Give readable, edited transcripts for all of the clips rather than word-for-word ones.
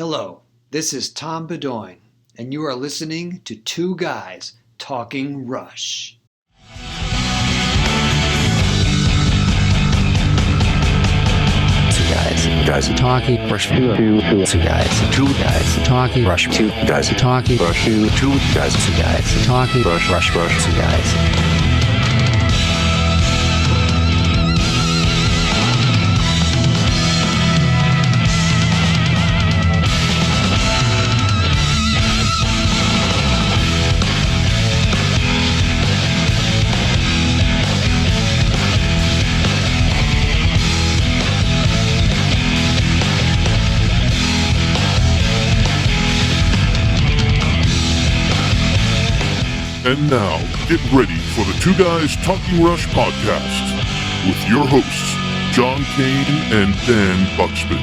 Hello, this is Tom Beaudoin, and you are listening to Two Guys Talking Rush. Guys are talking rush. Two guys talking rush. Two guys are talking rush. Two guys are talking rush. Two guys. And now, get ready for the Two Guys Talking Rush podcast with your hosts, John Kane and Dan Buxman.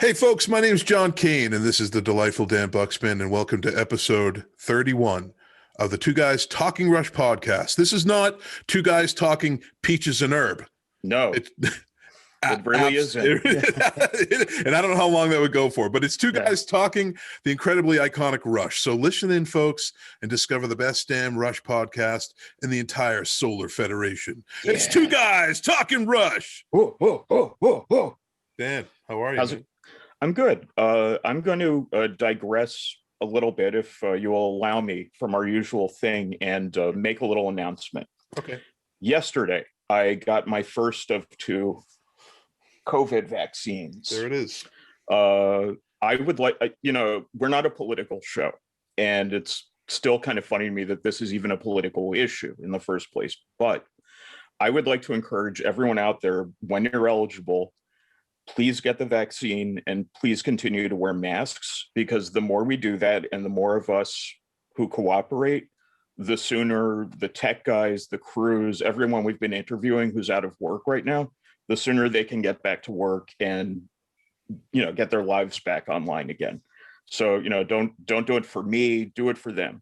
Hey folks, my name is John Kane, and this is the delightful Dan Buxman, and welcome to episode 31 of the Two Guys Talking Rush podcast. This is not Two Guys Talking Peaches and Herb. No. It really isn't. And I don't know how long that would go for, but it's two guys talking the incredibly iconic Rush. So listen in, folks, and discover the best damn Rush podcast in the entire Solar Federation. Yeah. It's Two Guys Talking Rush. Whoa. Dan, how are you? I'm good. I'm going to digress a little bit, if you will allow me, from our usual thing and make a little announcement. Okay. Yesterday, I got my first of two COVID vaccines. There it is. I would like, we're not a political show, and it's still kind of funny to me that this is even a political issue in the first place. But I would like to encourage everyone out there, when you're eligible, please get the vaccine and please continue to wear masks, because the more we do that and the more of us who cooperate, the sooner the tech guys, the crews, everyone we've been interviewing who's out of work right now, the sooner they can get back to work and, get their lives back online again. So, don't do it for me, do it for them.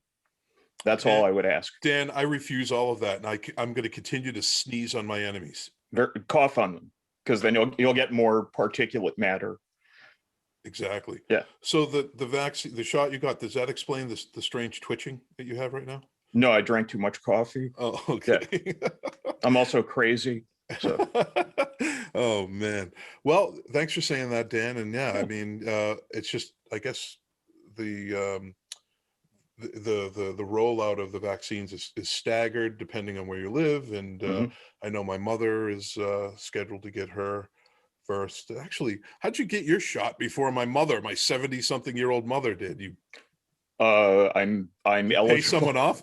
That's all I would ask. Dan, I refuse all of that. And I'm going to continue to sneeze on my enemies. Cough on them, because then you'll get more particulate matter. Exactly. Yeah. So the vaccine, the shot you got, does that explain the strange twitching that you have right now? No, I drank too much coffee. Oh, okay. Yeah. I'm also crazy. So. Oh man. Well, thanks for saying that, Dan. And I mean, it's just, I guess the rollout of the vaccines is staggered depending on where you live. And I know my mother is scheduled to get her first. Actually, how'd you get your shot before my 70-something-year-old mother did? I'm eligible. Pay someone off?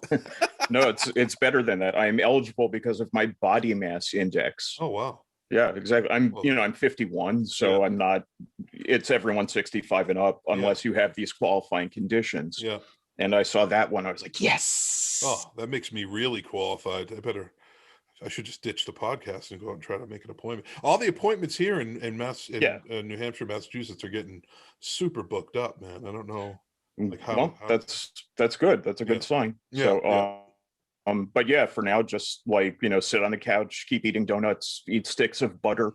No, it's better than that. I'm eligible because of my body mass index. Oh wow. Yeah, exactly. I'm 51, so I'm not. It's everyone 65 and up, unless you have these qualifying conditions. Yeah. And I saw that one. I was like, yes. Oh, that makes me really qualified. I should just ditch the podcast and go out and try to make an appointment. All the appointments here in New Hampshire, Massachusetts are getting super booked up, man. I don't know. How that's good. That's a good sign. Yeah, so, but for now, just sit on the couch, keep eating donuts, eat sticks of butter.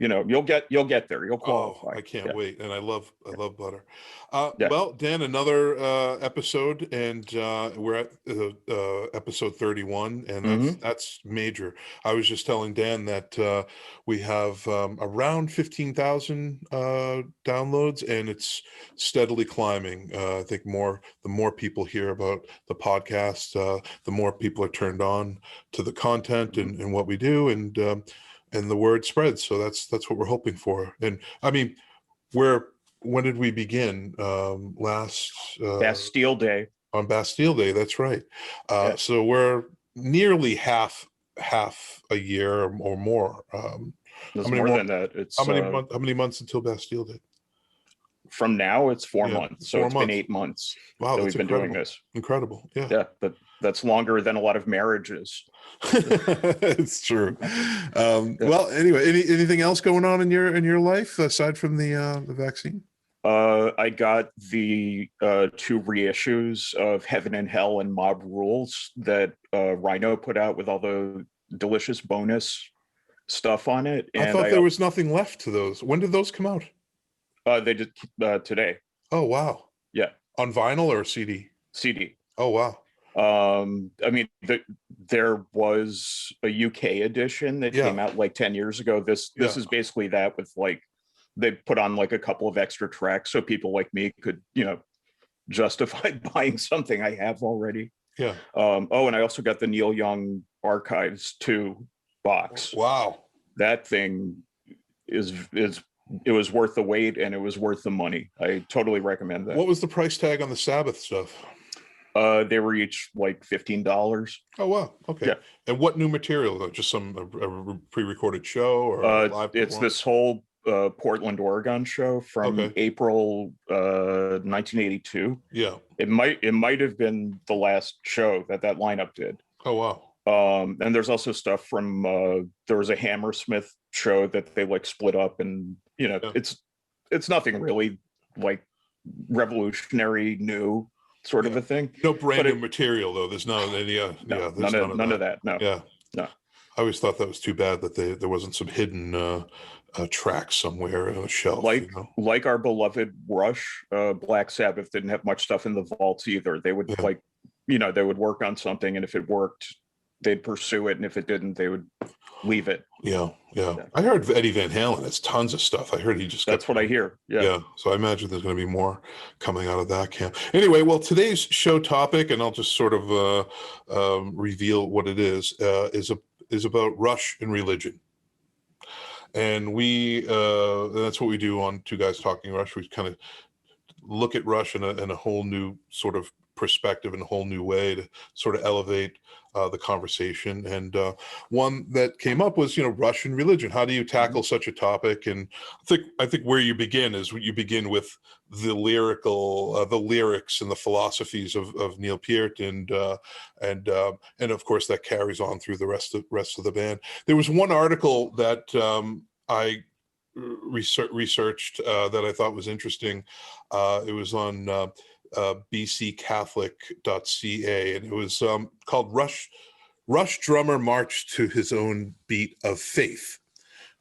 You'll get there. You'll qualify. Oh, I can't wait. And I love butter. Well, Dan, another episode, and we're at episode 31, and that's major. I was just telling Dan that we have around 15,000 downloads, and it's steadily climbing. I think the more people hear about the podcast, the more people are turned on to the content and what we do, and the word spreads. So that's what we're hoping for. And I mean, when did we begin? Last Bastille Day. On Bastille Day, that's right. So we're nearly half a year or more. It's more than that. It's how many months until Bastille Day? From now, it's 4 months. So it's been 8 months that we've been doing this. Incredible. Yeah. Yeah, but that's longer than a lot of marriages. It's true. Well, anyway, anything else going on in your life aside from the vaccine? I got the 2 reissues of Heaven and Hell and Mob Rules that Rhino put out with all the delicious bonus stuff on it. And I thought there was nothing left to those. When did those come out? They did today. Oh, wow. Yeah. On vinyl or CD? CD. Oh, wow. I mean, there was a UK edition that came out like 10 years ago. This is basically that, with like, they put on like a couple of extra tracks so people like me could, justify buying something I have already. Yeah. And I also got the Neil Young Archives 2 box. Wow. That thing it was worth the wait, and it was worth the money. I totally recommend that. What was the price tag on the Sabbath stuff? They were each like $15. Oh, wow. Okay. Yeah. And what new material? Just a pre-recorded show or live? It's this whole Portland, Oregon show from April 1982. Yeah. It might have been the last show that lineup did. Oh, wow. And there's also stuff from there was a Hammersmith show that they like split up, and it's nothing really like revolutionary new sort of a thing. No brand new material though. There's none of any. None of that. No. Yeah. No. I always thought that was too bad that there wasn't some hidden track somewhere on a shelf. Like our beloved Rush, Black Sabbath didn't have much stuff in the vaults either. They would they would work on something, and if it worked, they'd pursue it, and if it didn't, they would leave it. Yeah. I heard Eddie Van Halen has tons of stuff. I heard he just. That's what I hear. Yeah. So I imagine there's going to be more coming out of that camp. Anyway, well, today's show topic, and I'll just sort of reveal what it is about Rush and religion. And that's what we do on Two Guys Talking Rush. We kind of look at Rush in a whole new sort of perspective, in a whole new way to sort of elevate the conversation. And one that came up was, Rush and religion. How do you tackle such a topic? And I think where you begin is you begin with the lyrics and the philosophies of Neil Peart, and of course that carries on through the rest of the band. There was one article that I researched that I thought was interesting. It was on bccatholic.ca, and it was called Rush Drummer Marched to His Own Beat of Faith.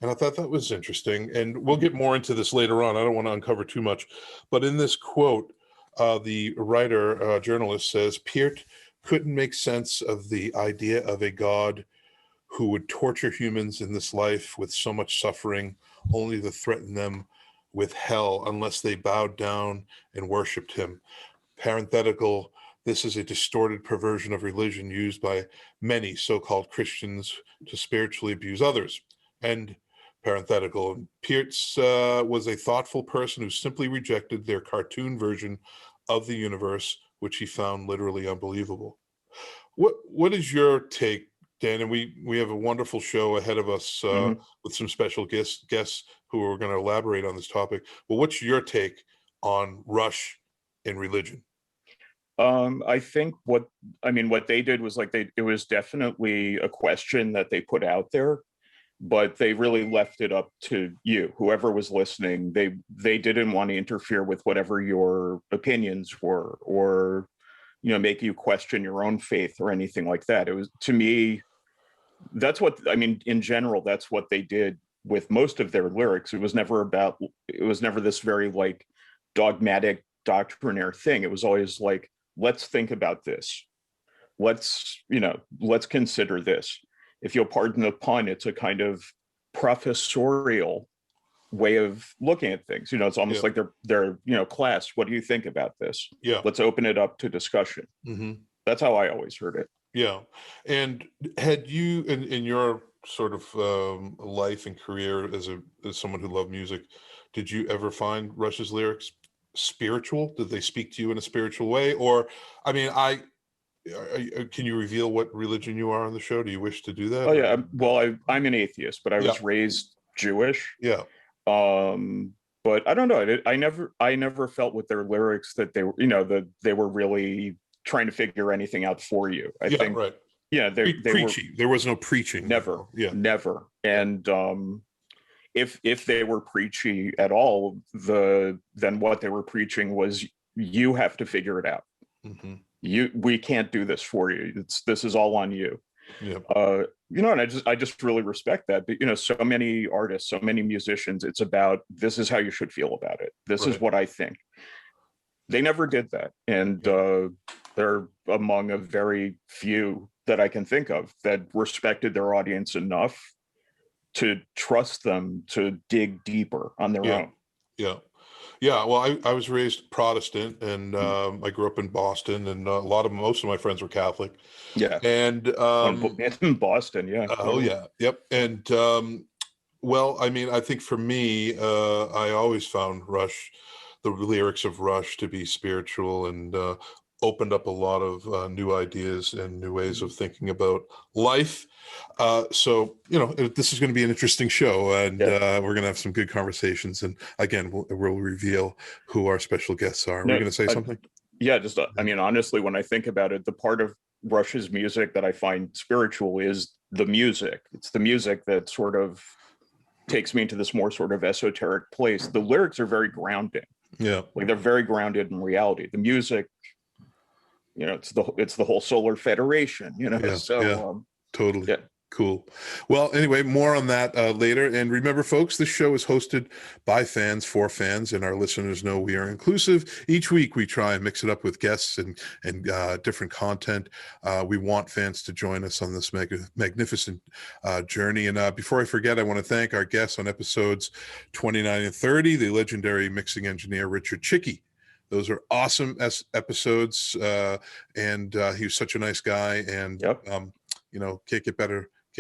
And I thought that was interesting, and we'll get more into this later on. I don't want to uncover too much, but in this quote, the writer, journalist says, Peart couldn't make sense of the idea of a God who would torture humans in this life with so much suffering, only to threaten them with hell unless they bowed down and worshipped him. Parenthetical, this is a distorted perversion of religion used by many so-called Christians to spiritually abuse others. And parenthetical, Peart's was a thoughtful person who simply rejected their cartoon version of the universe, which he found literally unbelievable. What is your take, Dan? And we have a wonderful show ahead of us with some special guests who are going to elaborate on this topic. Well, what's your take on Rush and religion? I think what they did was it was definitely a question that they put out there, but they really left it up to you, whoever was listening. They didn't want to interfere with whatever your opinions were, or make you question your own faith or anything like that. It was, to me, that's what in general, that's what they did with most of their lyrics. It was never this very like dogmatic doctrinaire thing. It was always like, let's think about this. Let's consider this. If you'll pardon the pun, it's a kind of professorial way of looking at things. It's almost like they're class, what do you think about this? Yeah. Let's open it up to discussion. Mm-hmm. That's how I always heard it. Yeah. And had you, in your sort of life and career as someone who loved music, did you ever find Rush's lyrics spiritual? Did they speak to you in a spiritual way? Or, can you reveal what religion you are on the show? Do you wish to do that? Oh, yeah. Well, I'm an atheist, but I was raised Jewish. Yeah. But I don't know. I never felt with their lyrics that they were, that they were really trying to figure anything out for you. I think, right. Yeah, they preachy. There was no preaching. Never. Yeah. Never. And if they were preachy at all, then what they were preaching was, you have to figure it out. Mm-hmm. We can't do this for you. This is all on you. Yeah. And I just really respect that. But, so many artists, so many musicians, it's about, this is how you should feel about it. This is what I think. They never did that. And they're among a very few that I can think of that respected their audience enough to trust them to dig deeper on their own. Yeah. Well, I was raised Protestant, and I grew up in Boston, and most of my friends were Catholic. Yeah. And in Boston, yeah. Oh yeah. Yep. And well, I mean, I think for me, I always found the lyrics of Rush to be spiritual, and opened up a lot of new ideas and new ways of thinking about life. So, this is going to be an interesting show, and we're going to have some good conversations. And again, we'll reveal who our special guests are. Are we going to say something? Yeah, I mean, honestly, when I think about it, the part of Rush's music that I find spiritual is the music. It's the music that sort of takes me into this more sort of esoteric place. The lyrics are very grounding. Yeah. Like, they're very grounded in reality. The music, it's the whole Solar Federation, Totally. Yeah. Cool. Well, anyway, more on that later. And remember, folks, this show is hosted by fans for fans, and our listeners know we are inclusive. Each week, we try and mix it up with guests and different content. We want fans to join us on this magnificent journey. And before I forget, I want to thank our guests on episodes 29 and 30, the legendary mixing engineer, Richard Chicky. Those are awesome episodes, and he was such a nice guy, and can't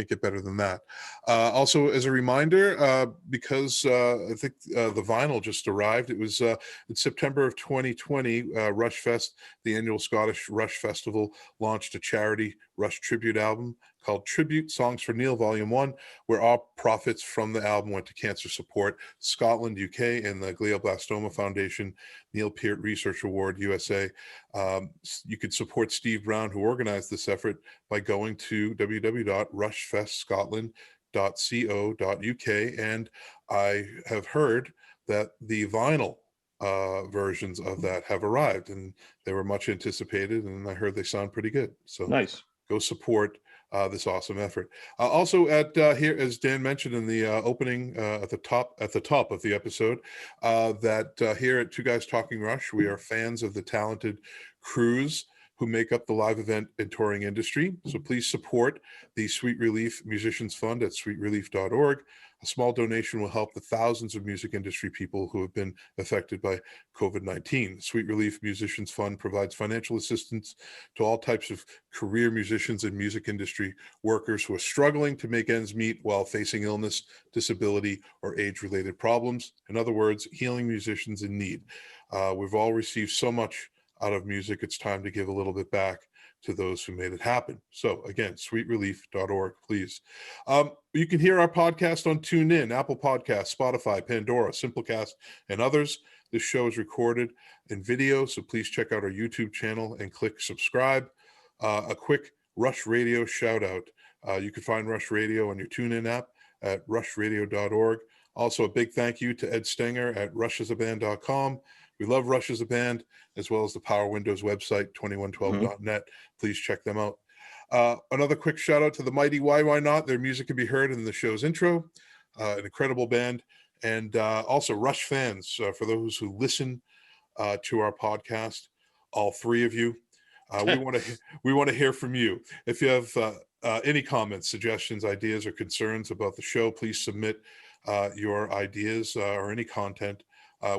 get better than that. Also, as a reminder, because I think the vinyl just arrived, it was in September of 2020, Rush Fest, the annual Scottish Rush Festival, launched a charity Rush tribute album called Tribute Songs for Neil Volume 1, where all profits from the album went to cancer support, Scotland, UK, and the Glioblastoma Foundation, Neil Peart Research Award, USA. You could support Steve Brown, who organized this effort, by going to www.rushfestscotland.co.uk. And I have heard that the vinyl versions of that have arrived, and they were much anticipated, and I heard they sound pretty good. So nice. Go support this awesome effort. Also, at here, as Dan mentioned in the opening, at the top of the episode, that here at Two Guys Talking Rush, we are fans of the talented crews who make up the live event and touring industry. So please support the Sweet Relief Musicians Fund at sweetrelief.org. A small donation will help the thousands of music industry people who have been affected by COVID-19. The Sweet Relief Musicians Fund provides financial assistance to all types of career musicians and music industry workers who are struggling to make ends meet while facing illness, disability, or age-related problems. In other words, healing musicians in need. We've all received so much out of music. It's time to give a little bit back to those who made it happen. So again, sweetrelief.org, please. You can hear our podcast on TuneIn, Apple Podcasts, Spotify, Pandora, Simplecast, and others. This show is recorded in video, so please check out our YouTube channel and click subscribe. A quick Rush Radio shout out. You can find Rush Radio on your TuneIn app at rushradio.org. Also, a big thank you to Ed Stenger at rushasaband.com. We love Rush as a band, as well as the Power Windows website, 2112.net. Please check them out. Another quick shout out to the mighty Why Not. Their music can be heard in the show's intro. An incredible band. And also Rush fans, for those who listen to our podcast, all three of you, we want to hear from you. If you have any comments, suggestions, ideas, or concerns about the show, please submit your ideas or any content.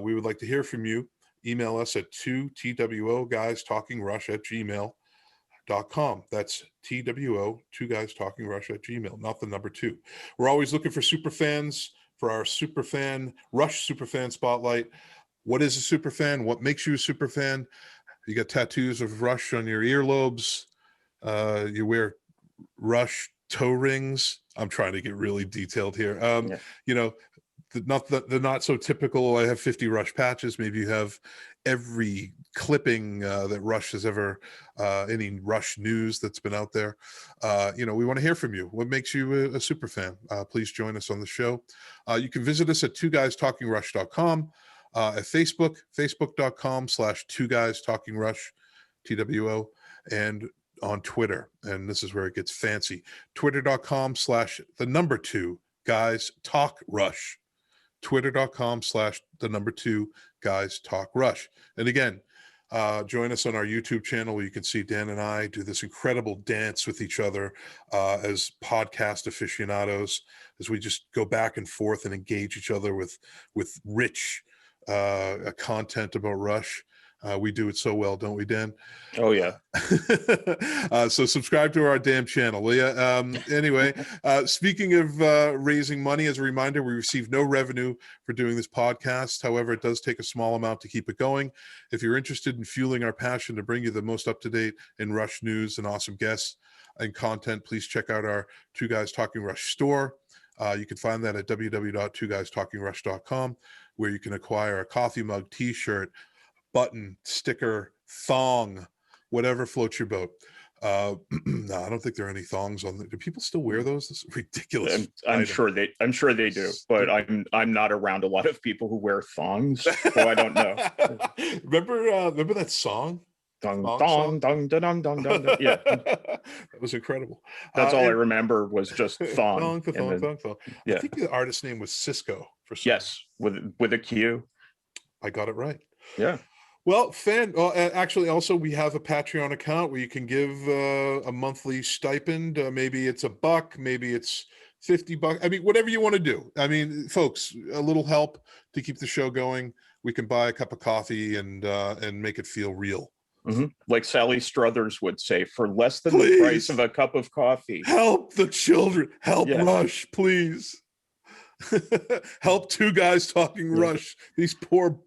We would like to hear from you. Email us at 2guystalkingrush@gmail.com. That's TWO, 2guystalkingrush@gmail, not the number 2. We're always looking for super fans for our Rush Superfan Spotlight. What is a super fan? What makes you a super fan? You got tattoos of Rush on your earlobes. You wear Rush toe rings. I'm trying to get really detailed here. The not so typical, I have 50 Rush patches. Maybe you have every clipping that Rush has ever, any Rush news that's been out there. We want to hear from you. What makes you a super fan? Please join us on the show. You can visit us at twoguystalkingrush.com, at Facebook, facebook.com/twoguystalkingrush, TWO. And on Twitter, and this is where it gets fancy. Twitter.com/2guys-talk-rush. Twitter.com/2guys-talk-rush. And again, join us on our YouTube channel where you can see Dan and I do this incredible dance with each other as podcast aficionados, as we just go back and forth and engage each other with rich content about Rush. We do it so well, don't we, Dan? Oh, yeah. So subscribe to our damn channel, will you? Anyway, speaking of raising money, as a reminder, we receive no revenue for doing this podcast. However, it does take a small amount to keep it going. If you're interested in fueling our passion to bring you the most up-to-date and Rush news and awesome guests and content, please check out our Two Guys Talking Rush store. You can find that at www.twoguystalkingrush.com, where you can acquire a coffee mug, t-shirt, button, sticker, thong, whatever floats your boat. No, I don't think there are any thongs on there. Do people still wear those? This is ridiculous. I'm sure they do, but I'm not around a lot of people who wear thongs, so I don't know. Remember that song? Dong, dong, dong, dong, dong, dong, dong. Yeah. That was incredible. That's all I remember was just thong. thong. Yeah. I think the artist's name was Cisco for some. Yes, with a Q. I got it right. Yeah. Well, actually, also we have a Patreon account where you can give a monthly stipend. Maybe it's $1, maybe it's $50. I mean, whatever you want to do. I mean, folks, a little help to keep the show going. We can buy a cup of coffee and make it feel real. Mm-hmm. Like Sally Struthers would say, for less than the price of a cup of coffee. Help the children. Help Rush, please. Help Two Guys Talking Rush. These poor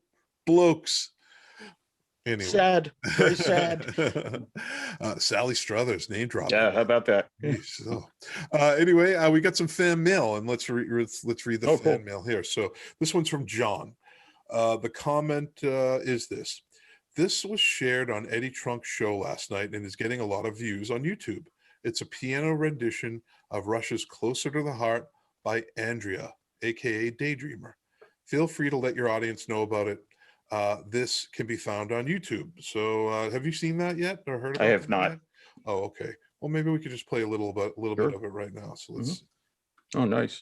blokes. Anyway. Sad, very sad. Sally Struthers, name drop. Yeah, how about that? So, anyway, we got some fan mail, and let's read the fan mail here. So this one's from John. The comment is this. This was shared on Eddie Trunk's show last night and is getting a lot of views on YouTube. It's a piano rendition of Rush's Closer to the Heart by Andrea, aka Daydreamer. Feel free to let your audience know about it. This can be found on YouTube. So have you seen that yet or heard about it? I have not. Yet? Oh, okay. Well, maybe we could just play a little bit of it right now. So let's. Oh, nice.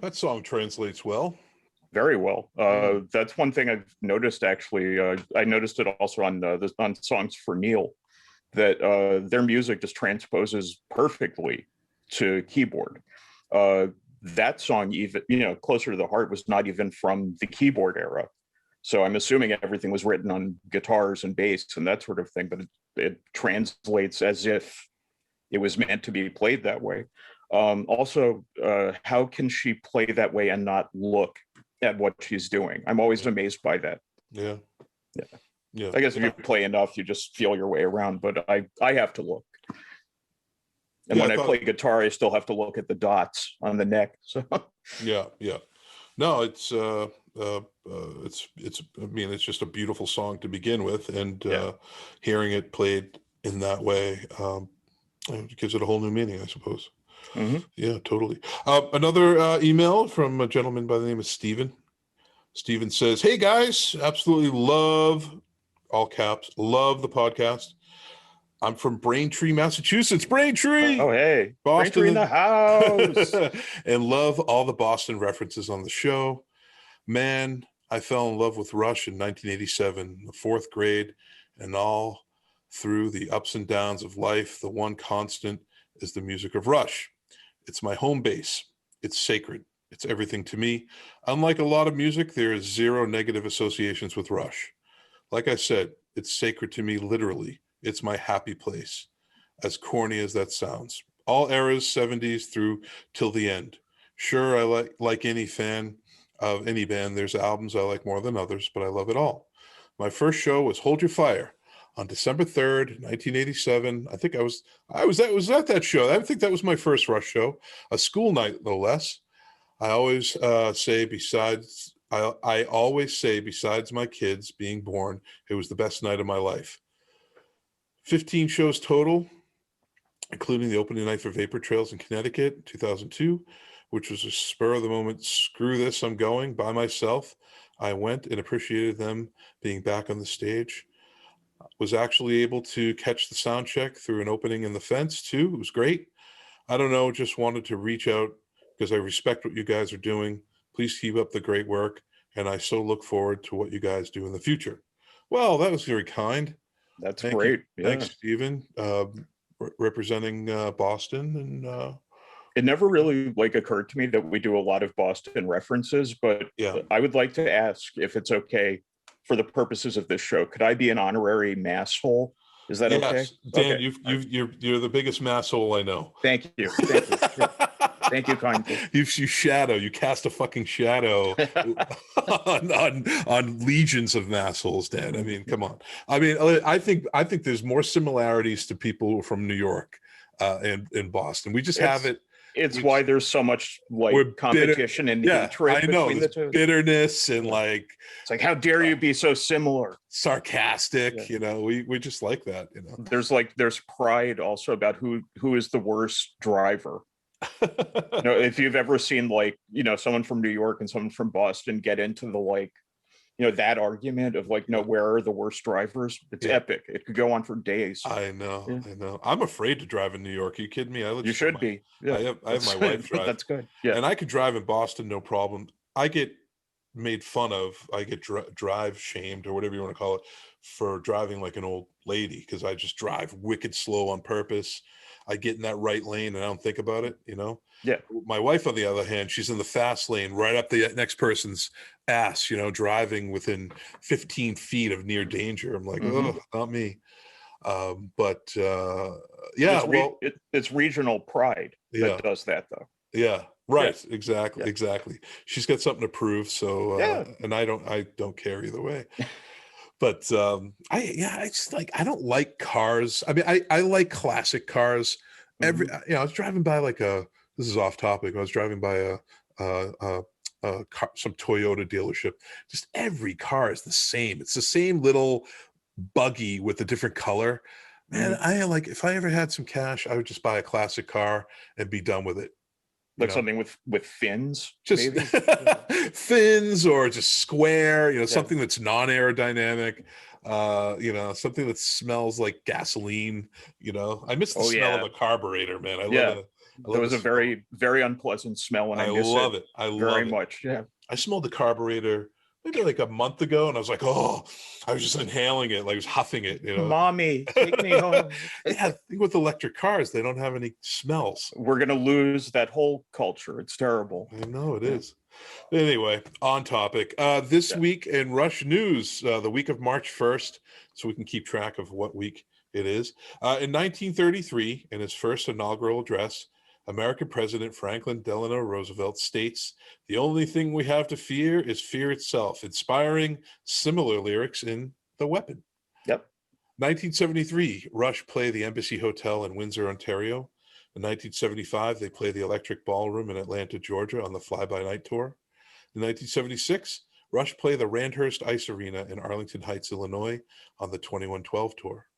That song translates well. Very well. That's one thing I've noticed, actually. I noticed it also on songs for Neil, that their music just transposes perfectly to keyboard. That song, even, Closer to the Heart, was not even from the keyboard era. So I'm assuming everything was written on guitars and bass and that sort of thing, but it translates as if it was meant to be played that way. Also, how can she play that way and not look at what she's doing? I'm always amazed by that. Yeah. I guess if you play enough, you just feel your way around, but I have to look. And when I play guitar, I still have to look at the dots on the neck. So yeah. No, it's it's just a beautiful song to begin with, and hearing it played in that way it gives it a whole new meaning, I suppose. Mm-hmm. Yeah, totally. Another email from a gentleman by the name of Steven. Steven says, "Hey guys, absolutely love, all caps, love the podcast. I'm from Braintree, Massachusetts. Braintree! Oh, hey. Boston. Braintree in the house. And love all the Boston references on the show. Man, I fell in love with Rush in 1987, the fourth grade, and all through the ups and downs of life, the one constant is the music of Rush. It's my home base. It's sacred. It's everything to me. Unlike a lot of music, there is zero negative associations with Rush. Like I said, it's sacred to me literally. It's my happy place, as corny as that sounds. All eras, 70s through till the end. Sure, I like any fan of any band. There's albums I like more than others, but I love it all. My first show was Hold Your Fire on December 3rd, 1987. I think I was at that show. I think that was my first Rush show, a school night, no less. I always say besides my kids being born, it was the best night of my life. 15 shows total, including the opening night for Vapor Trails in Connecticut, 2002, which was a spur of the moment, screw this, I'm going by myself. I went and appreciated them being back on the stage. Was actually able to catch the sound check through an opening in the fence too. It was great. I don't know, just wanted to reach out because I respect what you guys are doing. Please keep up the great work, and I so look forward to what you guys do in the future. Well, that was very kind. That's great. Yeah. Thanks, Stephen, representing Boston. And it never really occurred to me that we do a lot of Boston references, but I would like to ask if it's okay for the purposes of this show. Could I be an honorary masshole? Is that okay? Dan, okay. You're the biggest masshole I know. Thank you. Thank you kindly. You cast a fucking shadow on legions of massholes, Dan. I mean, come on. I mean, I think there's more similarities to people from New York and in Boston. We just have it. It's why there's so much competition and hatred between the two. Bitterness and it's like, how dare you be so similar? Sarcastic, we just like that, There's pride also about who is the worst driver. If you've ever seen someone from New York and someone from Boston get into the that argument of where are the worst drivers? It's epic. It could go on for days. I know. I'm afraid to drive in New York. Are you kidding me? You should be. Yeah. I have my wife drive. That's good. Yeah. And I could drive in Boston, no problem. I get made fun of. I get drive shamed or whatever you want to call it for driving like an old lady because I just drive wicked slow on purpose. I get in that right lane and I don't think about it, Yeah. My wife, on the other hand, she's in the fast lane right up the next person's ass, driving within 15 feet of near danger. I'm like, oh, not me. It's regional pride that does that, though. Yeah. Right. Yeah. Exactly. She's got something to prove. So, and I don't care either way. But I I don't like cars. I mean, I like classic cars. I was driving by this is off topic. I was driving by some Toyota dealership. Just every car is the same. It's the same little buggy with a different color. Man, if I ever had some cash, I would just buy a classic car and be done with it. Something with fins, just fins or just square, something that's non-aerodynamic, something that smells like gasoline. I miss the smell of a carburetor, man. I love it. There was a very, very unpleasant smell, and I miss love it. I love very it. much. Yeah. I smelled the carburetor maybe like a month ago, and I was like, oh, I was just inhaling it, like I was huffing it, you know. Mommy, take me home. Yeah, the thing with electric cars, they don't have any smells. We're gonna lose that whole culture. It's terrible. I know it is. Anyway, on topic. This week in Rush News, the week of March 1st, so we can keep track of what week it is. In 1933, in his first inaugural address, American President Franklin Delano Roosevelt states, "The only thing we have to fear is fear itself," inspiring similar lyrics in The Weapon. Yep. 1973, Rush play the Embassy Hotel in Windsor, Ontario. In 1975, they play the Electric Ballroom in Atlanta, Georgia on the Fly By Night tour. In 1976, Rush play the Randhurst Ice Arena in Arlington Heights, Illinois on the 2112 tour.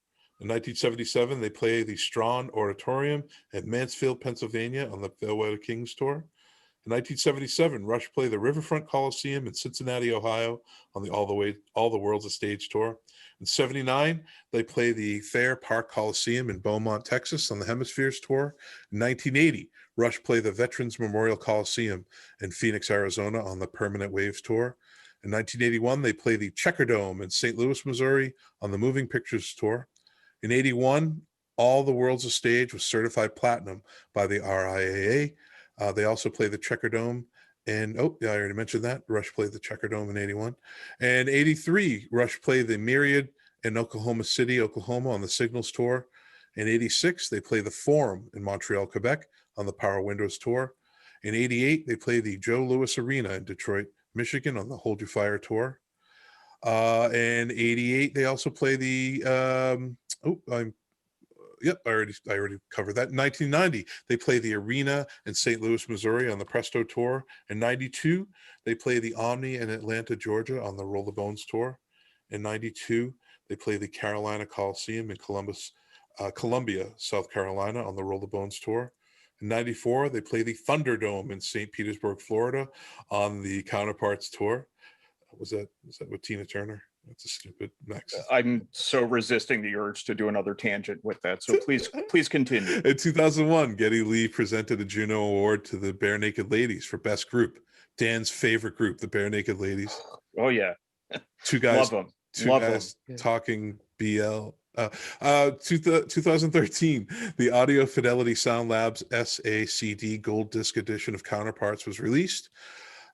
In 1977, they play the Strawn Auditorium in Mansfield, Pennsylvania on the Farewell Kings tour. In 1977, Rush play the Riverfront Coliseum in Cincinnati, Ohio on the All the World's a Stage tour. In 79, they play the Thayer Park Coliseum in Beaumont, Texas on the Hemispheres tour. In 1980, Rush play the Veterans Memorial Coliseum in Phoenix, Arizona on the Permanent Waves tour. In 1981, they play the Checker Dome in St. Louis, Missouri on the Moving Pictures tour. In 81, All the World's a Stage was certified platinum by the RIAA. They also play the Checker Dome. And, I already mentioned that. Rush played the Checker Dome in 81. And 83, Rush played the Myriad in Oklahoma City, Oklahoma on the Signals tour. In 86, they play the Forum in Montreal, Quebec on the Power Windows tour. In 88, they play the Joe Louis Arena in Detroit, Michigan on the Hold Your Fire tour. And 88, they also play the, I already covered that. In 1990, they play the Arena in St. Louis, Missouri on the Presto tour. In 92, they play the Omni in Atlanta, Georgia on the Roll the Bones tour. In 92, they play the Carolina Coliseum in Columbia, South Carolina on the Roll the Bones tour. In 94, they play the Thunderdome in St. Petersburg, Florida on the Counterparts tour. Was that with Tina Turner? That's a stupid mix. I'm so resisting the urge to do another tangent with that. So please continue. In 2001, Geddy Lee presented a Juno Award to the Bare Naked Ladies for Best Group. Dan's favorite group, the Bare Naked Ladies. Oh yeah. Two guys. Love them. Two guys talking BL. 2013, the Audio Fidelity Sound Labs SACD Gold Disc Edition of Counterparts was released.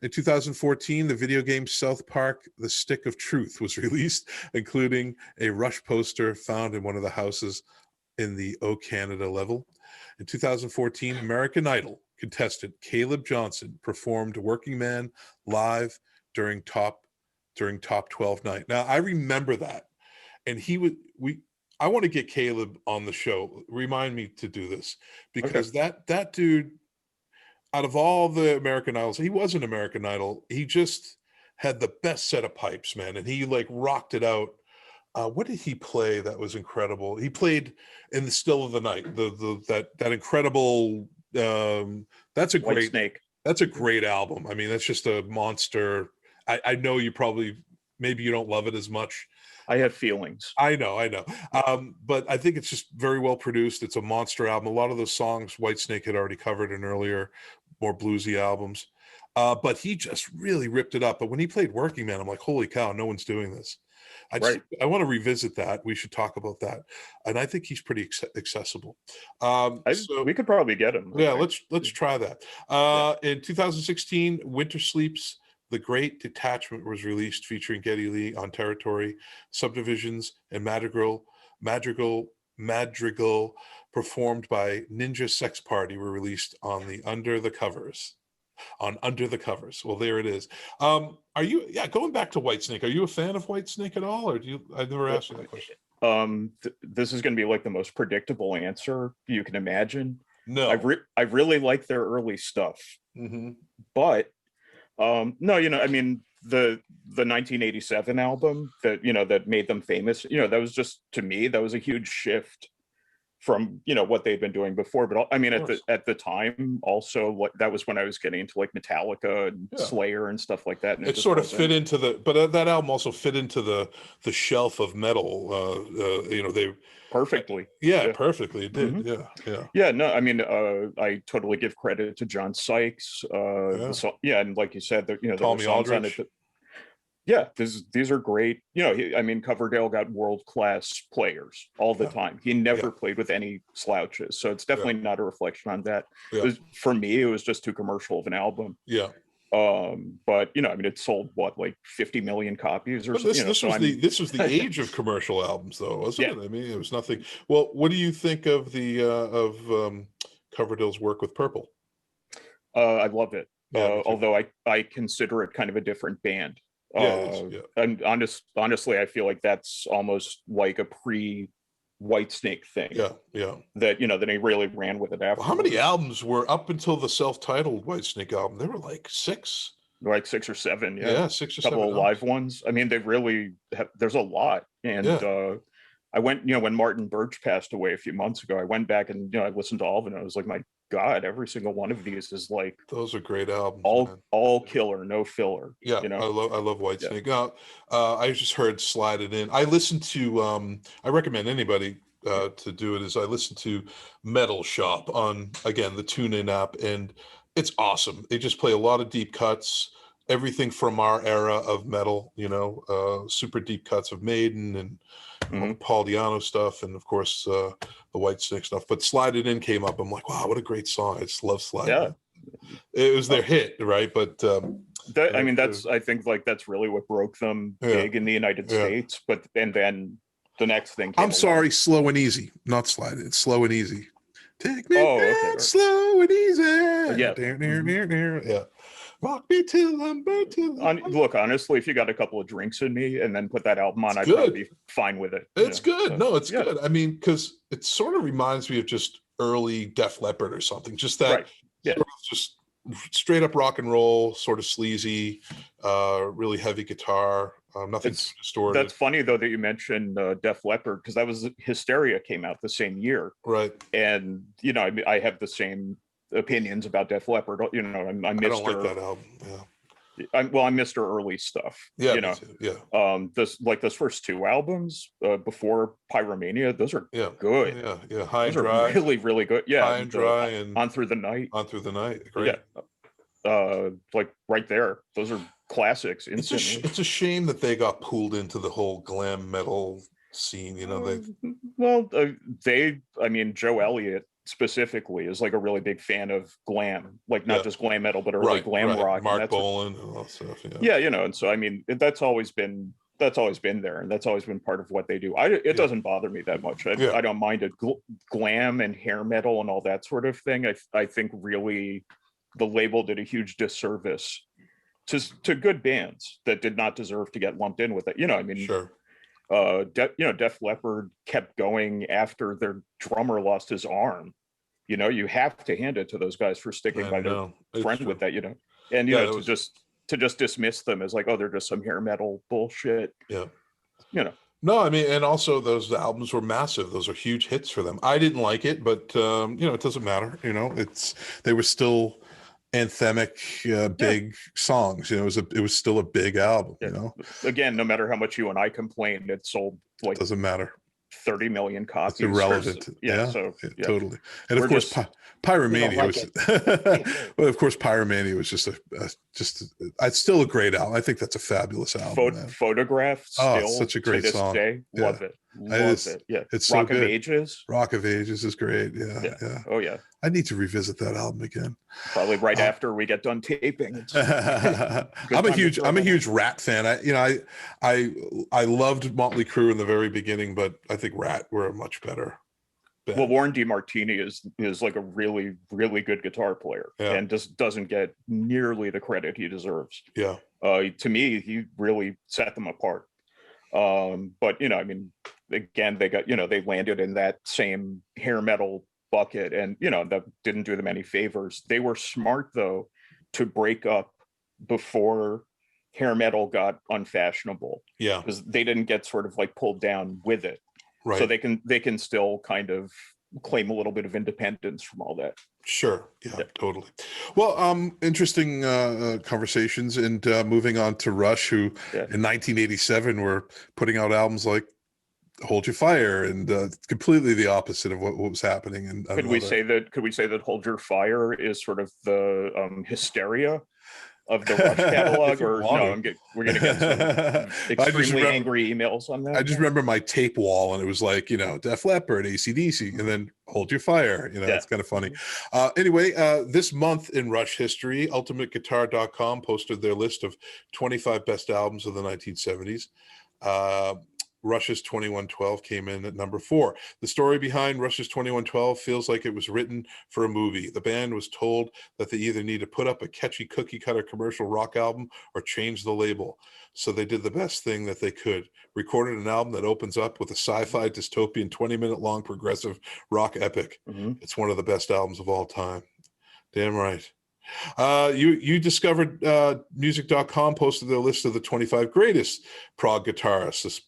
In 2014, the video game South Park: The Stick of Truth was released, including a Rush poster found in one of the houses in the O Canada level. In 2014, American Idol contestant Caleb Johnson performed Working Man live during Top 12 night. Now, I remember that. And I want to get Caleb on the show. Remind me to do this, because that dude, out of all the American Idols, he was an American Idol. He just had the best set of pipes, man. And he like rocked it out. What did he play that was incredible? He played in the Still of the Night, that incredible, that's a great Snake. That's a great album. I mean, that's just a monster. I know maybe you don't love it as much. I have feelings. I know. But I think it's just very well produced. It's a monster album. A lot of those songs Whitesnake had already covered in earlier, more bluesy albums. But he just really ripped it up. But when he played Working Man, I'm like, holy cow, no one's doing this. I want to revisit that. We should talk about that. And I think he's pretty accessible. We could probably get him. Yeah, let's try that. In 2016, Winter Sleeps, The Great Detachment was released, featuring Geddy Lee on Territory, Subdivisions, and Madrigal performed by Ninja Sex Party were released on the Under the Covers. Well, there it is. Are you going back to Whitesnake, are you a fan of Whitesnake at all, or I never asked you that question? This is going to be like the most predictable answer you can imagine. No, I really like their early stuff. Mm-hmm. But no, I mean, the 1987 album that made them famous, that was just, to me, that was a huge shift from what they'd been doing before. But I mean, at the time, also that was when I was getting into like Metallica and Slayer and stuff like that. And it sort of fit into that album also fit into the shelf of metal. They perfectly. Perfectly. It did. Mm-hmm. Yeah. No, I mean, I totally give credit to John Sykes. And like you said, Tommy Aldridge. Yeah, these are great. I mean, Coverdale got world-class players all the time. He never played with any slouches, so it's definitely not a reflection on that. For me, it was just too commercial of an album. Yeah. But I mean, it sold like 50 million copies or something. This was the age of commercial albums, though, wasn't it? I mean, it was nothing. Well, what do you think of Coverdale's work with Purple? I love it. Although I consider it kind of a different band. And honestly, I feel like that's almost like a pre-Whitesnake thing. That that he really ran with it after. Well, how many albums were up until the self-titled Whitesnake album? There were like 6. Like 6 or 7. 6 or 7. A couple of live ones. I mean, they really there's a lot. And I went, when Martin Birch passed away a few months ago, I went back and I listened to all of it. And I was like, my God, every single one of these is like, those are great albums. All killer, no filler. I love Whitesnake. I just heard Slide It In. I listened to I recommend anybody to do it. Is I listen to Metal Shop on, again, the TuneIn app, and it's awesome. They just play a lot of deep cuts, everything from our era of metal, super deep cuts of Maiden and Paul Di'Anno stuff, and of course the Whitesnake stuff. But Slide It In came up. I'm like, wow, what a great song. I just love Slide It In. It was their hit, right? But I mean, I think like that's really what broke them big in the United States. But and then the next thing came sorry, Slow and Easy, not Slide It. It's Slow and Easy. Take me down, slow and easy. Rock me till I'm burnt to Look, honestly, if you got a couple of drinks in me and then put that album on, I'd probably be fine with it. It's good. So, it's good. I mean, because it sort of reminds me of just early Def Leppard or something. Just that sort of just straight up rock and roll, sort of sleazy, really heavy guitar, nothing distorted. That's funny, though, that you mentioned Def Leppard, because that was Hysteria came out the same year. Right. And, I have the same opinions about Def Leppard. I don't like that album. I'm Mr. Early stuff. Those first 2 albums before Pyromania, those are good. High and Dry, are really, really good. High and Dry and On Through the Night. Great. Like right there, those are classics. It's a shame that they got pulled into the whole glam metal scene. Joe Elliott specifically is like a really big fan of glam, like not just glam metal, but early glam rock. Mark Bolan and all that stuff. And so I mean, that's always been there, and that's always been part of what they do. It doesn't bother me that much. I don't mind it. Glam and hair metal and all that sort of thing. I think really the label did a huge disservice to good bands that did not deserve to get lumped in with it. Sure. Def Leppard kept going after their drummer lost his arm. You have to hand it to those guys for sticking by their friend with that. And to just dismiss them as like, oh, they're just some hair metal bullshit. No, I mean, and also those albums were massive. Those are huge hits for them. I didn't like it, but it doesn't matter. They were still anthemic, big songs. It was still a big album. Again, no matter how much you and I complain, it sold like doesn't matter. 30 million copies. It's irrelevant. Totally. And of course, Pyromania was. Well, of course, Pyromania was just it's still a great album. I think that's a fabulous album. Photograph. Still, such a great song. Day, love it. Yeah. It's Rock so of good. Ages. Rock of Ages is great. Yeah. Oh yeah. I need to revisit that album again. Probably right after we get done taping. I'm a huge Rat fan. I loved Motley Crue in the very beginning, but I think Rat were a much better band. Well, Warren DeMartini is like a really, really good guitar player, and just doesn't get nearly the credit he deserves. Yeah. To me, he really set them apart. But I mean, again, they got they landed in that same hair metal bucket, and that didn't do them any favors. They were smart though to break up before hair metal got unfashionable. Yeah, because they didn't get sort of like pulled down with it. Right. So they can still kind of claim a little bit of independence from all that. Sure. Yeah, totally. Well, interesting conversations, and moving on to Rush, who in 1987 were putting out albums like Hold Your Fire, and completely the opposite of what was happening. And could we say that Hold Your Fire is sort of the Hysteria of the Rush catalog? Or no, we're going to get some extremely angry emails on that. I just remember my tape wall, and it was like, Def Leppard, AC/DC, and then Hold Your Fire. It's kind of funny. Anyway, this month in Rush history, UltimateGuitar.com posted their list of 25 best albums of the 1970s. Rush's 2112 came in at number 4. The story behind Rush's 2112 feels like it was written for a movie. The band was told that they either need to put up a catchy cookie cutter commercial rock album or change the label. So they did the best thing that they could. Recorded an album that opens up with a sci-fi dystopian 20-minute long progressive rock epic. It's one of the best albums of all time. Damn right. You discovered music.com posted their list of the 25 greatest prog guitarists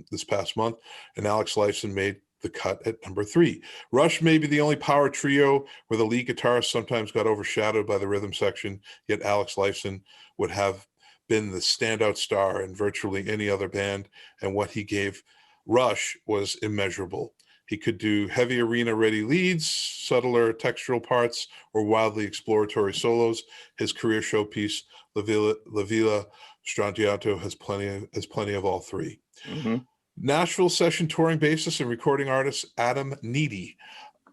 this past month, and Alex Lifeson made the cut at number 3. Rush may be the only power trio where the lead guitarist sometimes got overshadowed by the rhythm section, yet Alex Lifeson would have been the standout star in virtually any other band, and what he gave Rush was immeasurable. He could do heavy arena-ready leads, subtler textural parts, or wildly exploratory solos. His career showpiece, La Villa Strangiato, has plenty of all 3. Nashville session touring bassist and recording artist Adam Needy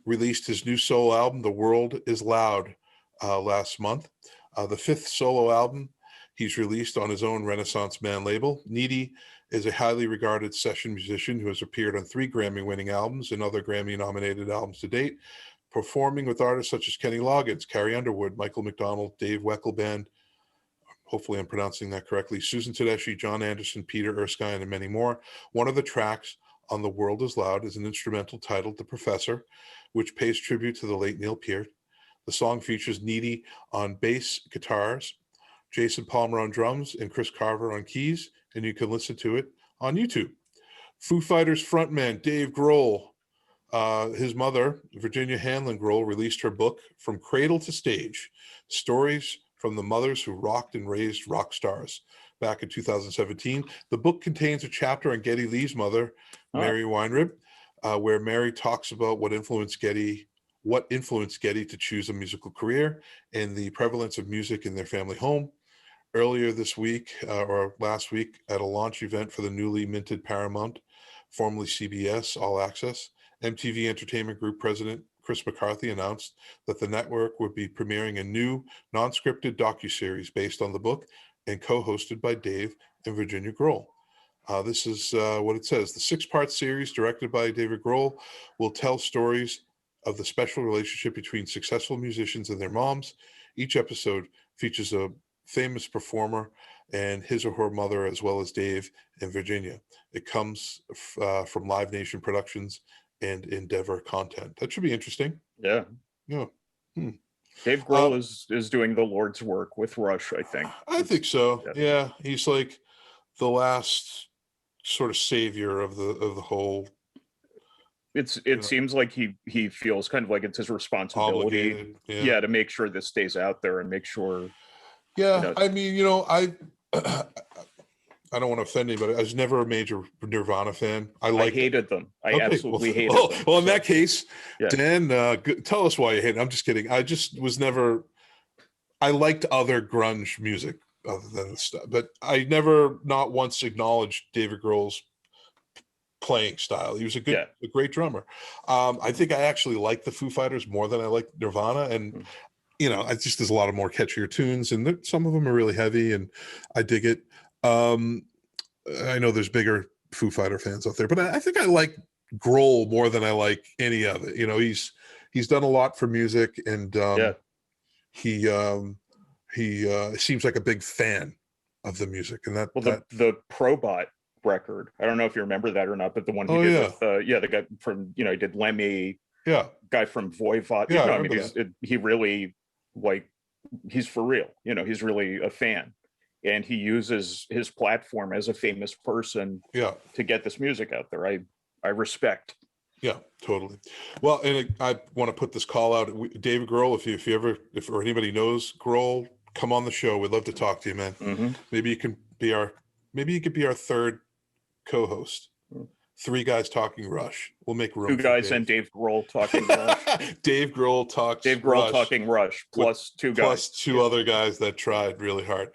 released his new solo album, The World Is Loud, last month. The 5th solo album he's released on his own Renaissance Man label. Needy is a highly regarded session musician who has appeared on 3 Grammy-winning albums and other Grammy-nominated albums to date, performing with artists such as Kenny Loggins, Carrie Underwood, Michael McDonald, Dave Weckl Band, hopefully I'm pronouncing that correctly, Susan Tedeschi, John Anderson, Peter Erskine, and many more. One of the tracks on The World Is Loud is an instrumental titled The Professor, which pays tribute to the late Neil Peart. The song features Needy on bass guitars, Jason Palmer on drums, and Chris Carver on keys, and you can listen to it on YouTube. Foo Fighters frontman Dave Grohl, his mother, Virginia Hanlon Grohl, released her book, From Cradle to Stage, Stories from the Mothers Who Rocked and Raised Rock Stars, back in 2017. The book contains a chapter on Geddy Lee's mother, Mary Weinrib, where Mary talks about what influenced Geddy to choose a musical career and the prevalence of music in their family home. Earlier this week, or last week, at a launch event for the newly minted Paramount, formerly CBS All Access, MTV Entertainment Group President Chris McCarthy announced that the network would be premiering a new non-scripted docuseries based on the book and co-hosted by Dave and Virginia Grohl. This is what it says. The 6-part series, directed by David Grohl, will tell stories of the special relationship between successful musicians and their moms. Each episode features a famous performer and his or her mother, as well as Dave and Virginia. It comes from Live Nation Productions and Endeavor Content. That should be interesting. Yeah. Dave Grohl is doing the Lord's work with Rush, I think. I think so. Yeah. He's like the last sort of savior of the whole. It seems like he feels kind of like it's his responsibility to make sure this stays out there and make sure. I mean, I don't want to offend anybody. I was never a major Nirvana fan. I hated them. I absolutely hated them. Well, in that case, Dan, tell us why you hate it. I'm just kidding. I just was never. I liked other grunge music other than this stuff, but I never, not once, acknowledged David Grohl's playing style. He was a great drummer. I think I actually like the Foo Fighters more than I like Nirvana, and there's a lot of more catchier tunes, and some of them are really heavy, and I dig it. I know there's bigger Foo Fighter fans out there, but I think I like Grohl more than I like any of it. He's done a lot for music, and he seems like a big fan of the music. And the Probot record, I don't know if you remember that or not, but the one he did with the guy from he did Lemmy, guy from Voivod. He really, he's for real. He's really a fan. And he uses his platform as a famous person to get this music out there. I respect. Yeah, totally. Well, and I want to put this call out. David Grohl, if anybody knows Grohl, come on the show. We'd love to talk to you, man. Mm-hmm. Maybe you could be our third co-host. 3 guys talking Rush. We'll make room. 2 guys and Dave Grohl talking Rush. Dave Grohl talks. Dave Grohl Rush talking Rush plus 2 guys. Plus 2 other guys that tried really hard.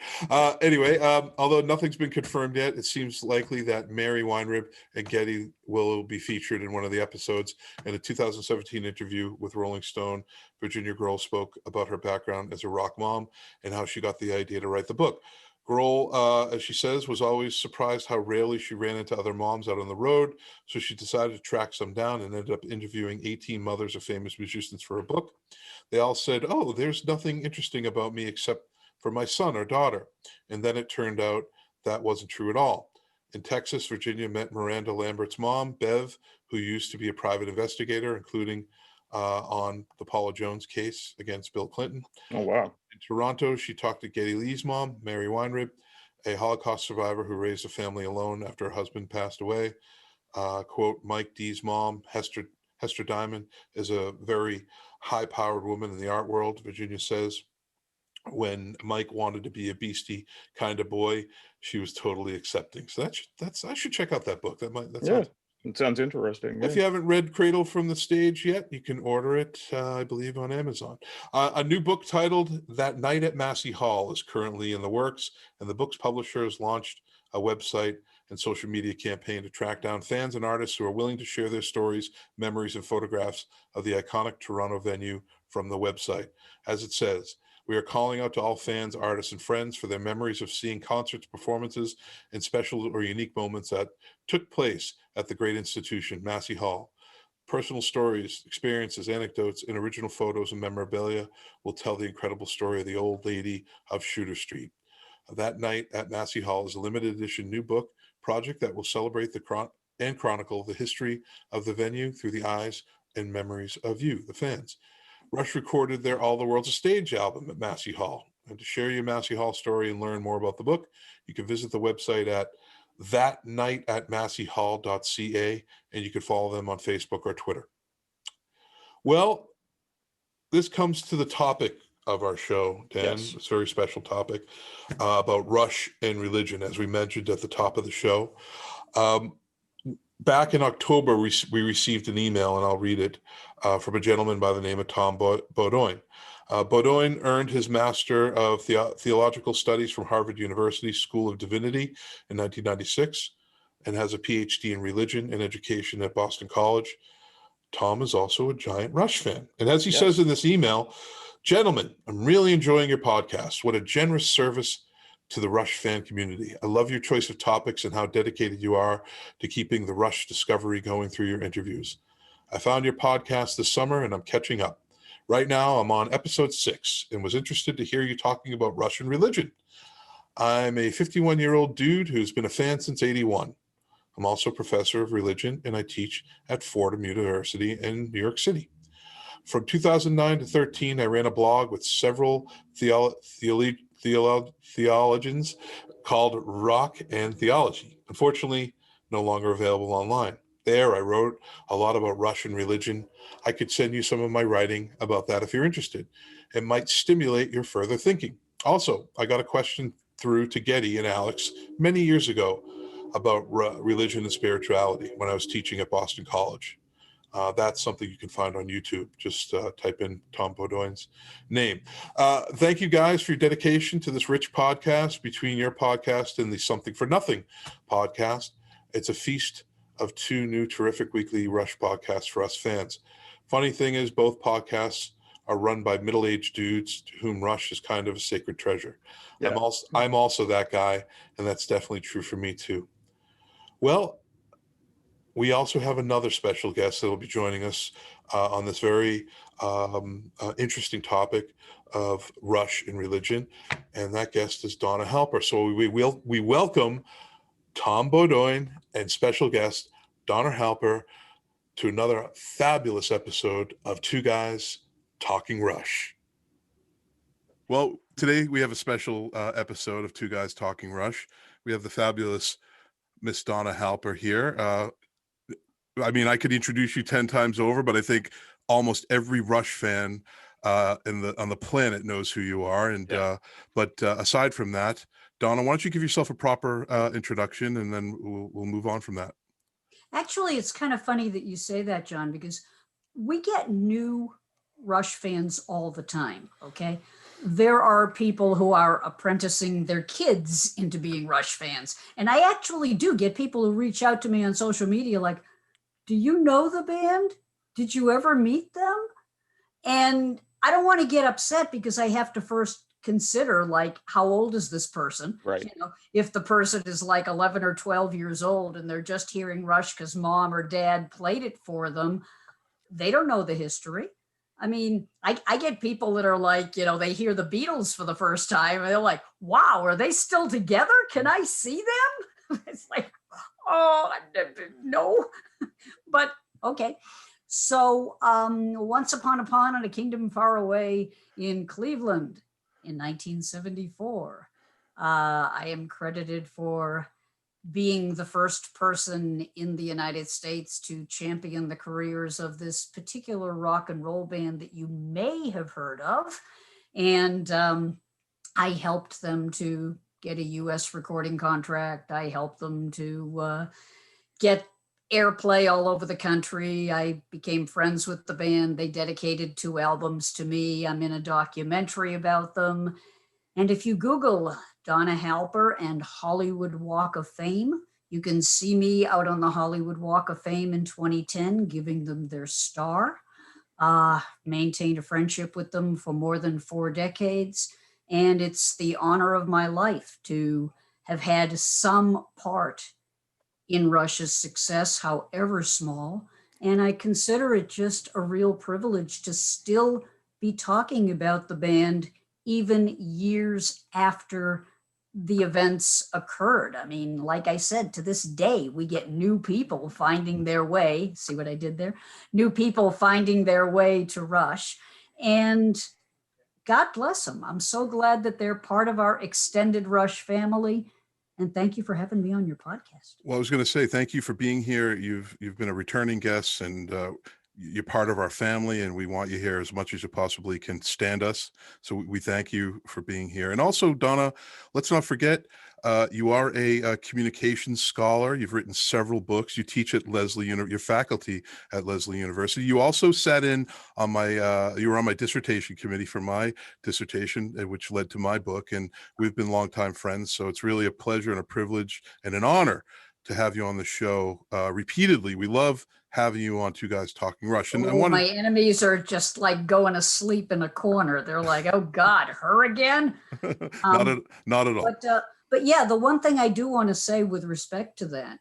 Anyway, although nothing's been confirmed yet, it seems likely that Mary Weinrib and Getty will be featured in one of the episodes. In a 2017 interview with Rolling Stone, Virginia Grohl spoke about her background as a rock mom and how she got the idea to write the book. Grohl, as she says, was always surprised how rarely she ran into other moms out on the road, so she decided to track some down and ended up interviewing 18 mothers of famous musicians for her book. They all said, "Oh, there's nothing interesting about me except for my son or daughter." And then it turned out that wasn't true at all. In Texas, Virginia met Miranda Lambert's mom, Bev, who used to be a private investigator, including on the Paula Jones case against Bill Clinton. Oh, wow. In Toronto, she talked to Geddy Lee's mom, Mary Weinrib, a Holocaust survivor who raised a family alone after her husband passed away. Quote, Mike D's mom, Hester Diamond, is a very high-powered woman in the art world, Virginia says. When Mike wanted to be a beastie kind of boy, she was totally accepting. So I should check out that book. It sounds interesting. If you haven't read Cradle from the Stage yet, you can order it, I believe, on Amazon. A new book titled That Night at Massey Hall is currently in the works, and the book's publisher has launched a website and social media campaign to track down fans and artists who are willing to share their stories, memories, and photographs of the iconic Toronto venue from the website. As it says, we are calling out to all fans, artists, and friends for their memories of seeing concerts, performances, and special or unique moments that took place at the great institution, Massey Hall. Personal stories, experiences, anecdotes, and original photos and memorabilia will tell the incredible story of the old lady of Shooter Street. That Night at Massey Hall is a limited edition new book project that will celebrate and chronicle the history of the venue through the eyes and memories of you, the fans. Rush recorded their All the World's a Stage album at Massey Hall. And to share your Massey Hall story and learn more about the book, you can visit the website at thatnightatmasseyhall.ca, and you can follow them on Facebook or Twitter. Well, this comes to the topic of our show, Dan. Yes. It's a very special topic about Rush and religion, as we mentioned at the top of the show. Back in October, we received an email, and I'll read it, from a gentleman by the name of Tom Beaudoin. Beaudoin earned his Master of Theological Studies from Harvard University School of Divinity in 1996 and has a Ph.D. in religion and education at Boston College. Tom is also a giant Rush fan. And as he says in this email, gentlemen, I'm really enjoying your podcast. What a generous service to the Rush fan community. I love your choice of topics and how dedicated you are to keeping the Rush discovery going through your interviews. I found your podcast this summer and I'm catching up. Right now, I'm on episode 6 and was interested to hear you talking about Russian religion. I'm a 51-year-old dude who's been a fan since 81. I'm also a professor of religion and I teach at Fordham University in New York City. From 2009 to 13, I ran a blog with several theologians called Rock and Theology. Unfortunately, no longer available online. There, I wrote a lot about Russian religion. I could send you some of my writing about that if you're interested. It might stimulate your further thinking. Also, I got a question through to Getty and Alex many years ago about religion and spirituality when I was teaching at Boston College. That's something you can find on YouTube. Just type in Tom Beaudoin's name. Thank you guys for your dedication to this rich podcast. Between your podcast and the Something for Nothing podcast, it's a feast of 2 new terrific weekly Rush podcasts for us fans. Funny thing is, both podcasts are run by middle-aged dudes to whom Rush is kind of a sacred treasure. Yeah. I'm also that guy, and that's definitely true for me too. Well, we also have another special guest that will be joining us on this very interesting topic of Rush and religion, and that guest is Donna Halper. So we welcome Tom Beaudoin and special guest Donna Halper to another fabulous episode of 2 Guys Talking Rush. Well, today we have a special episode of 2 Guys Talking Rush. We have the fabulous Miss Donna Halper here. I mean, I could introduce you 10 times over, but I think almost every Rush fan on the planet knows who you are. And but aside from that, Donna, why don't you give yourself a proper introduction, and then we'll move on from that. Actually, it's kind of funny that you say that, John, because we get new Rush fans all the time. Okay. There are people who are apprenticing their kids into being Rush fans. And I actually do get people who reach out to me on social media like, do you know the band? Did you ever meet them? And I don't want to get upset because I have to first consider, like, how old is this person? Right. You know, if the person is like 11 or 12 years old and they're just hearing Rush because mom or dad played it for them, they don't know the history. I mean, I get people that are like, you know, they hear the Beatles for the first time and they're like, wow, are they still together? Can I see them? It's like, oh, no. But okay. So once upon a pond in a kingdom far away in Cleveland in 1974, I am credited for being the first person in the United States to champion the careers of this particular rock and roll band that you may have heard of. And I helped them to get a US recording contract. I helped them to get airplay all over the country. I became friends with the band. They dedicated 2 albums to me. I'm in a documentary about them. And if you Google Donna Halper and Hollywood Walk of Fame, you can see me out on the Hollywood Walk of Fame in 2010, giving them their star. Maintained a friendship with them for more than 4 decades. And it's the honor of my life to have had some part in Rush's success, however small. And I consider it just a real privilege to still be talking about the band even years after the events occurred. I mean, like I said, to this day, we get new people finding their way. See what I did there? New people finding their way to Rush. And God bless them. I'm so glad that they're part of our extended Rush family. And thank you for having me on your podcast. Well, I was going to say thank you for being here. You've been a returning guest, and you're part of our family, and we want you here as much as you possibly can stand us. So we thank you for being here. And also, Donna, let's not forget, you are a communications scholar. You've written several books. You teach at your faculty at Lesley University. You also sat in on you were on my dissertation committee for my dissertation, which led to my book. And we've been longtime friends. So it's really a pleasure and a privilege and an honor to have you on the show repeatedly. We love having you on Two Guys Talking Rush. And my enemies are just like going asleep in a corner. They're like, oh God, her again? Not at all. But yeah, the one thing I do want to say with respect to that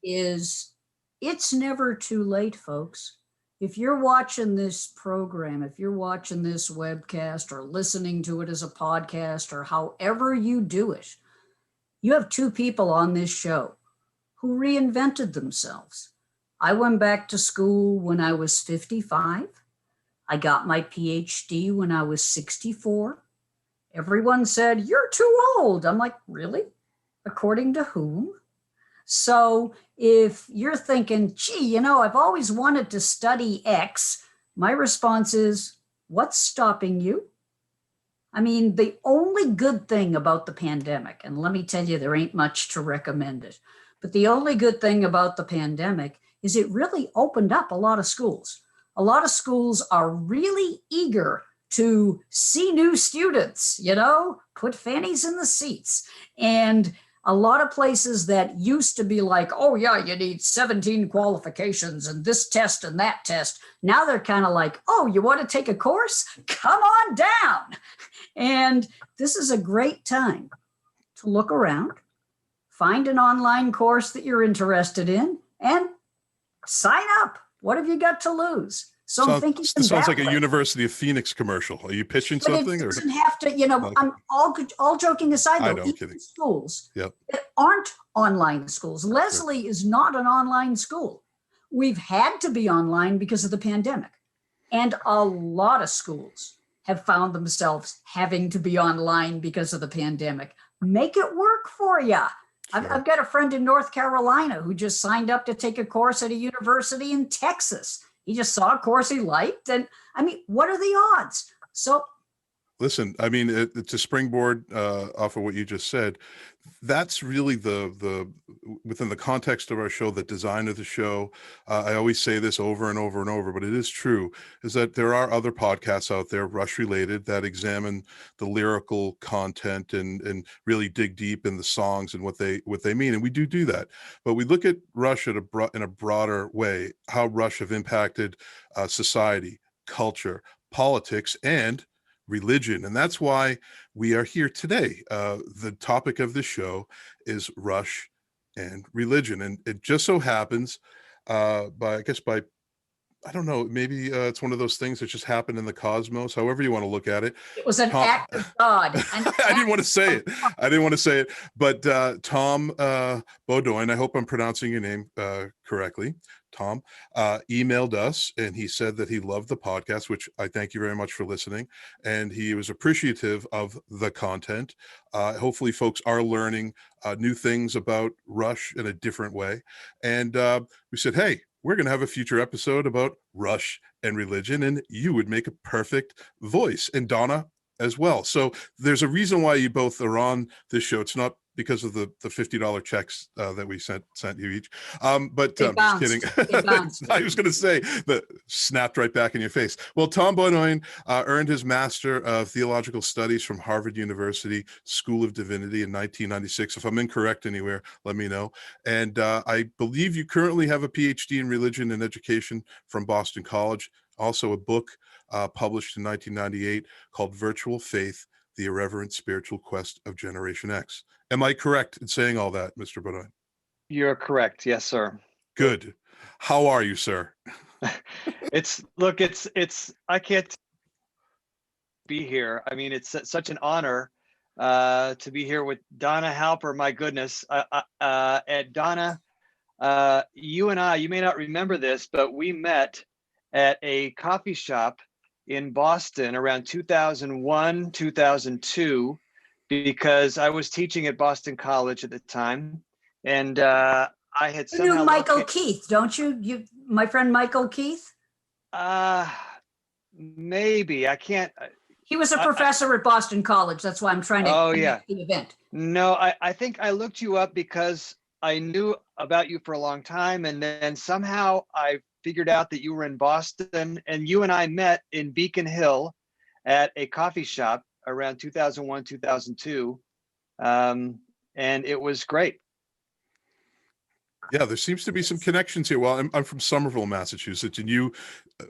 is it's never too late, folks. If you're watching this program, if you're watching this webcast or listening to it as a podcast or however you do it, you have 2 people on this show who reinvented themselves. I went back to school when I was 55. I got my Ph.D. when I was 64. Everyone said, you're too old. I'm like, really? According to whom? So if you're thinking, gee, you know, I've always wanted to study X, my response is, what's stopping you? I mean, the only good thing about the pandemic, and let me tell you, there ain't much to recommend it, but the only good thing about the pandemic is it really opened up a lot of schools. A lot of schools are really eager to see new students, you know, put fannies in the seats. And a lot of places that used to be like, oh yeah, you need 17 qualifications and this test and that test. Now they're kind of like, oh, you want to take a course? Come on down. And this is a great time to look around, find an online course that you're interested in, and sign up. What have you got to lose? So I'm thinking this sounds like a University of Phoenix commercial. Are you pitching something? It doesn't have to, you know, like, I'm all joking aside, though. I know, I'm kidding. Schools that aren't online schools. Lesley is not an online school. We've had to be online because of the pandemic. And a lot of schools have found themselves having to be online because of the pandemic. Make it work for you. I've got a friend in North Carolina who just signed up to take a course at a university in Texas. He just saw a course he liked. And I mean, what are the odds? So listen, I mean, it's a springboard off of what you just said. That's really the within the context of our show, the design of the show. I always say this over and over and over, but it is true, is that there are other podcasts out there, Rush related, that examine the lyrical content and really dig deep in the songs and what they mean. And we do that. But we look at Rush in a broader way, how Rush have impacted society, culture, politics, and religion. And that's why we are here today. The topic of this show is Rush and religion. And it just so happens by I don't know, maybe it's one of those things that just happened in the cosmos, however you want to look at it. it was an act of God. I didn't want to say it. But Tom Beaudoin, I hope I'm pronouncing your name correctly. Tom emailed us, and he said that he loved the podcast, which I thank you very much for listening. And he was appreciative of the content. Hopefully folks are learning new things about Rush in a different way. And we said, hey, we're going to have a future episode about Rush and religion, and you would make a perfect voice, and Donna as well. So there's a reason why you both are on this show. It's not because of the $50 checks that we sent you each. But I'm just kidding. I was going to say that snapped right back in your face. Well, Tom Beaudoin earned his Master of Theological Studies from Harvard University School of Divinity in 1996. If I'm incorrect anywhere, let me know. And I believe you currently have a Ph.D. in religion and education from Boston College. Also a book published in 1998 called Virtual Faith, The Irreverent Spiritual Quest of Generation X. Am I correct in saying all that, Mr. Beaudoin? You're correct. Yes, sir. Good. How are you, sir? It's I can't be here. I mean, it's such an honor to be here with Donna Halper. My goodness. And Donna, you and I, you may not remember this, but we met at a coffee shop in Boston around 2001, 2002, because I was teaching at Boston College at the time. And I had somehow... You knew Michael Keith, don't you? My friend Michael Keith? Maybe. I can't... He was a professor at Boston College. That's why I'm trying to connect the event. No, I think I looked you up because I knew about you for a long time. And then somehow I figured out that you were in Boston, and you and I met in Beacon Hill at a coffee shop around 2001, 2002. And it was great. Yeah, there seems to be some connections here. Well, I'm from Somerville, Massachusetts, and you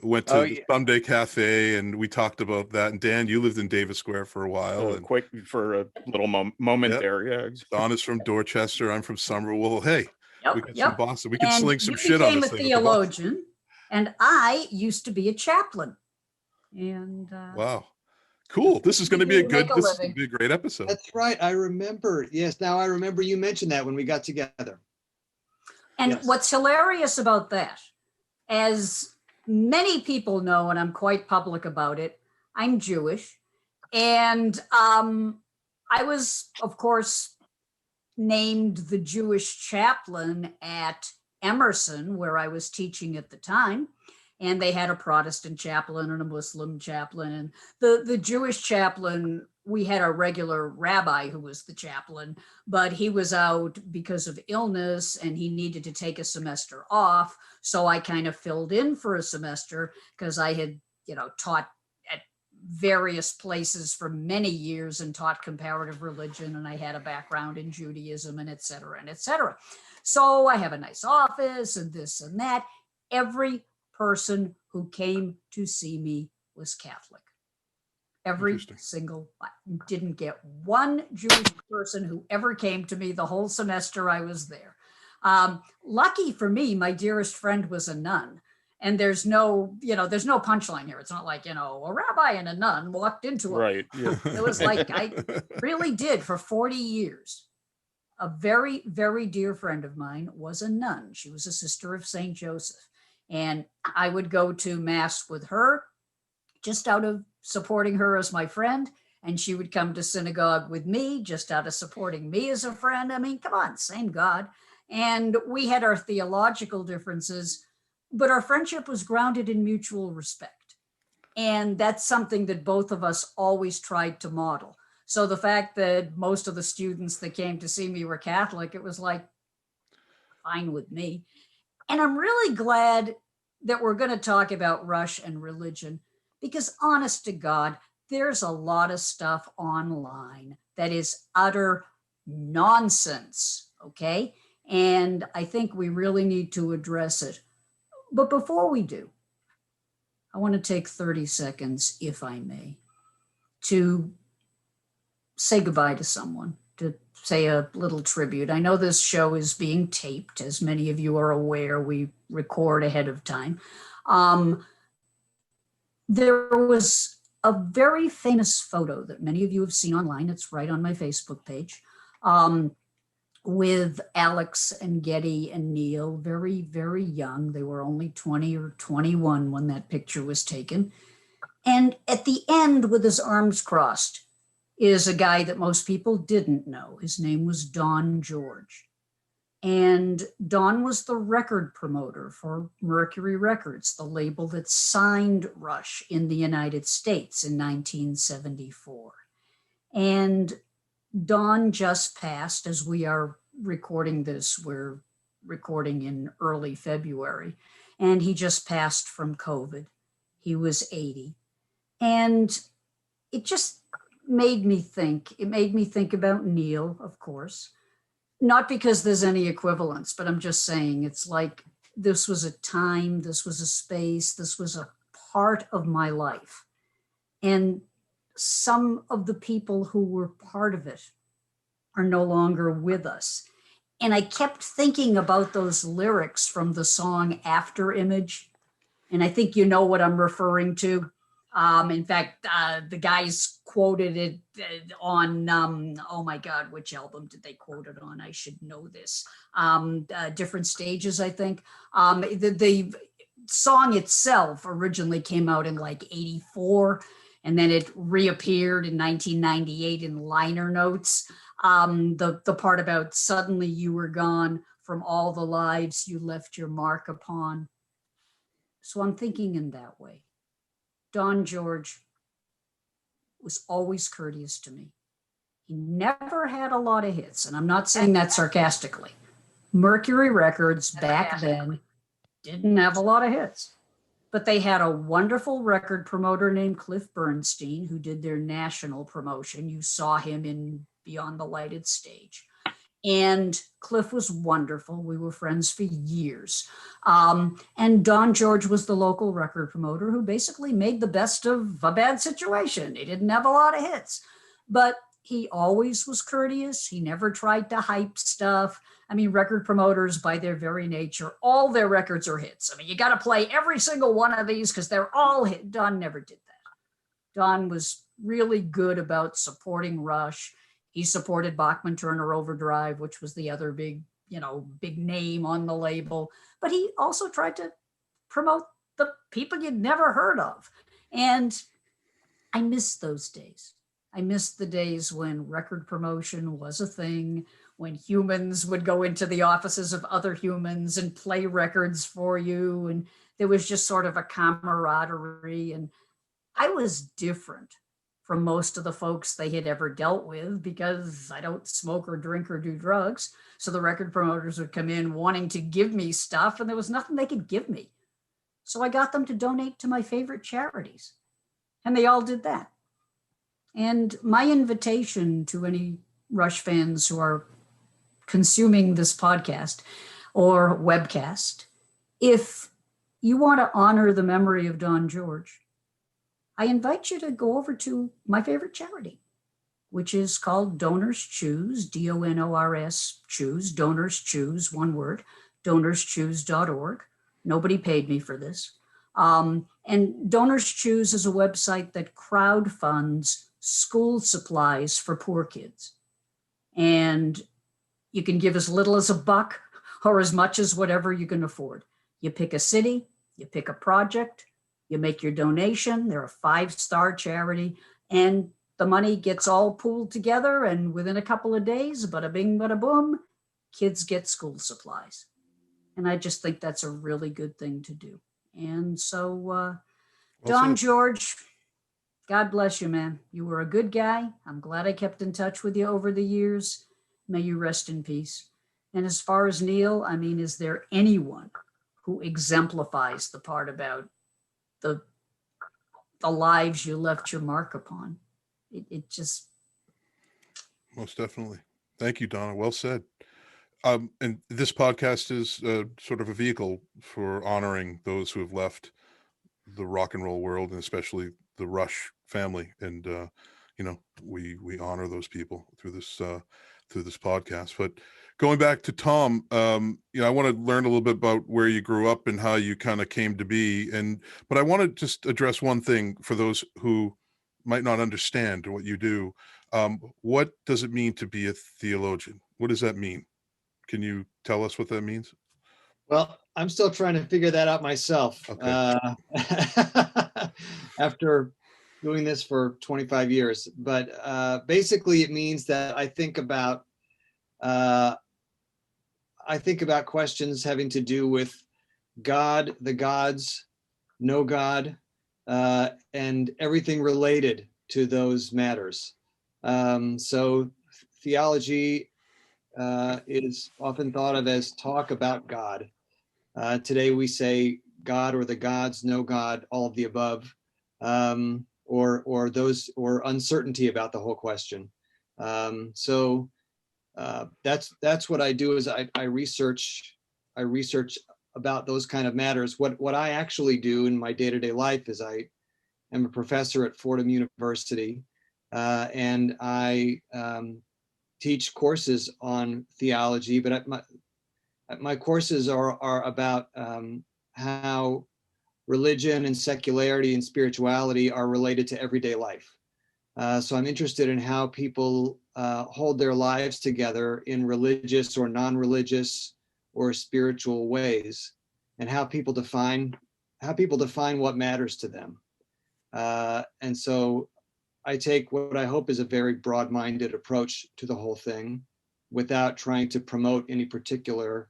went to the Sunday Cafe, and we talked about that. And Dan, you lived in Davis Square for a while. And quick for a little moment there. Yeah. Donna's from Dorchester. I'm from Somerville. Well, hey, we got some Boston. We can and sling some shit on this thing. You became a theologian, and I used to be a chaplain. And wow. Cool. This is going to be a great episode. That's right. I remember. Yes. Now I remember you mentioned that when we got together. And what's hilarious about that, as many people know, and I'm quite public about it, I'm Jewish. And I was, of course, named the Jewish chaplain at Emerson, where I was teaching at the time. And they had a Protestant chaplain and a Muslim chaplain. And the Jewish chaplain, we had a regular rabbi who was the chaplain, but he was out because of illness and he needed to take a semester off. So I kind of filled in for a semester because I had, taught at various places for many years and taught comparative religion. And I had a background in Judaism and et cetera, and et cetera. So I have a nice office and this and that. Every person who came to see me was Catholic. Every single, didn't get one Jewish person who ever came to me the whole semester I was there. Lucky for me, my dearest friend was a nun. And there's no punchline here. It's not like, a rabbi and a nun walked into it. Right. Yeah. It was like, I really did for 40 years. A very, very dear friend of mine was a nun. She was a sister of St. Joseph. And I would go to mass with her just out of supporting her as my friend. and she would come to synagogue with me just out of supporting me as a friend. I mean, come on, same God. And we had our theological differences, but our friendship was grounded in mutual respect. And that's something that both of us always tried to model. So the fact that most of the students that came to see me were Catholic, it was like, fine with me. And I'm really glad that we're going to talk about Rush and religion, because honest to God, there's a lot of stuff online that is utter nonsense, okay? And I think we really need to address it. But before we do, I want to take 30 seconds, if I may, to say goodbye to someone, to say a little tribute. I know this show is being taped. As many of you are aware, we record ahead of time. There was a very famous photo that many of you have seen online. It's right on my Facebook page, with Alex and Getty and Neil, very, very young. They were only 20 or 21 when that picture was taken. And at the end, with his arms crossed, is a guy that most people didn't know. His name was Don George. And Don was the record promoter for Mercury Records, the label that signed Rush in the United States in 1974. And Don just passed. As we are recording this, we're recording in early February, and he just passed from COVID. He was 80. And it just made me think. It made me think about Neil, of course, not because there's any equivalence, but I'm just saying it's like this was a time, this was a space, this was a part of my life. And some of the people who were part of it are no longer with us. And I kept thinking about those lyrics from the song After Image. And I think you know what I'm referring to. In fact, the guys quoted it on, oh my God, which album did they quote it on? I should know this. Different Stages, I think. The song itself originally came out in like 84, and then it reappeared in 1998 in liner notes. The part about suddenly you were gone from all the lives you left your mark upon. So I'm thinking in that way. Don George was always courteous to me. He never had a lot of hits, and I'm not saying that sarcastically. Mercury Records back then didn't have a lot of hits, but they had a wonderful record promoter named Cliff Bernstein who did their national promotion. You saw him in Beyond the Lighted Stage. And Cliff was wonderful. We were friends for years. And Don George was the local record promoter who basically made the best of a bad situation. He didn't have a lot of hits, but he always was courteous. He never tried to hype stuff. I mean, record promoters, by their very nature, all their records are hits. I mean, you got to play every single one of these because they're all hit. Don never did that. Don was really good about supporting Rush. He supported Bachman Turner Overdrive, which was the other big name on the label. But he also tried to promote the people you'd never heard of. And I miss those days. I miss the days when record promotion was a thing, when humans would go into the offices of other humans and play records for you. And there was just sort of a camaraderie. And I was different from most of the folks they had ever dealt with because I don't smoke or drink or do drugs. So the record promoters would come in wanting to give me stuff and there was nothing they could give me. So I got them to donate to my favorite charities and they all did that. And my invitation to any Rush fans who are consuming this podcast or webcast, if you want to honor the memory of Don George, I invite you to go over to my favorite charity, which is called Donors Choose, DONORS Choose, Donors Choose, one word, donorschoose.org. Nobody paid me for this. And Donors Choose is a website that crowdfunds school supplies for poor kids. And you can give as little as $1 or as much as whatever you can afford. You pick a city, you pick a project, you make your donation. They're a 5-star charity, and the money gets all pooled together, and within a couple of days, bada bing, bada boom, kids get school supplies. And I just think that's a really good thing to do. And so, Don George, God bless you, man. You were a good guy. I'm glad I kept in touch with you over the years. May you rest in peace. And as far as Neil, I mean, is there anyone who exemplifies the part about the lives you left your mark upon? It just... Most definitely. Thank you, Donna. Well said. And this podcast is sort of a vehicle for honoring those who have left the rock and roll world, and especially the Rush family. And we honor those people through this podcast. But going back to Tom, I want to learn a little bit about where you grew up and how you kind of came to be. But I want to just address one thing for those who might not understand what you do. What does it mean to be a theologian? What does that mean? Can you tell us what that means? Well, I'm still trying to figure that out myself. Okay. After doing this for 25 years. But basically it means that I think about questions having to do with God, the gods, no God, and everything related to those matters. So theology is often thought of as talk about God. Today we say God or the gods, no God, all of the above, or uncertainty about the whole question. So that's what I do is I research about those kind of matters. What I actually do in my day-to-day life is I am a professor at Fordham University, and I teach courses on theology, but my courses are about how religion and secularity and spirituality are related to everyday life. So I'm interested in how people hold their lives together in religious or non-religious or spiritual ways, and how people define what matters to them. And so I take what I hope is a very broad-minded approach to the whole thing, without trying to promote any particular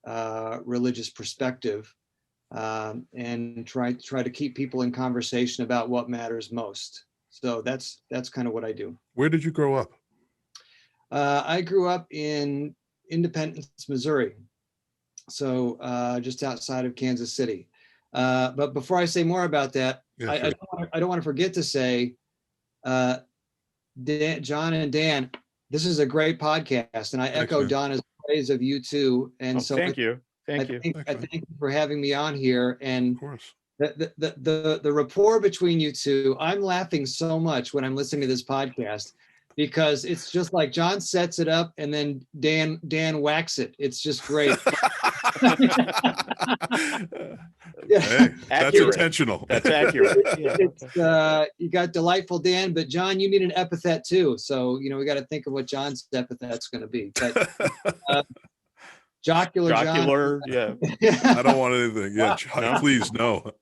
religious perspective, and try to keep people in conversation about what matters most. So that's kind of what I do. Where did you grow up? I grew up in Independence, Missouri, so just outside of Kansas City. But before I say more about that, I don't want to forget to say, John and Dan, this is a great podcast, and I echo Donna's praise of you too. And so thank you. I thank you for having me on here. And of course, the rapport between you two, I'm laughing so much when I'm listening to this podcast, because it's just like John sets it up and then Dan whacks it. It's just great. Hey, that's intentional. That's accurate. It's you got delightful Dan, but John, you need an epithet too. So we got to think of what John's epithet's going to be. But jocular John. Yeah. I don't want anything. Yeah, no? Please no.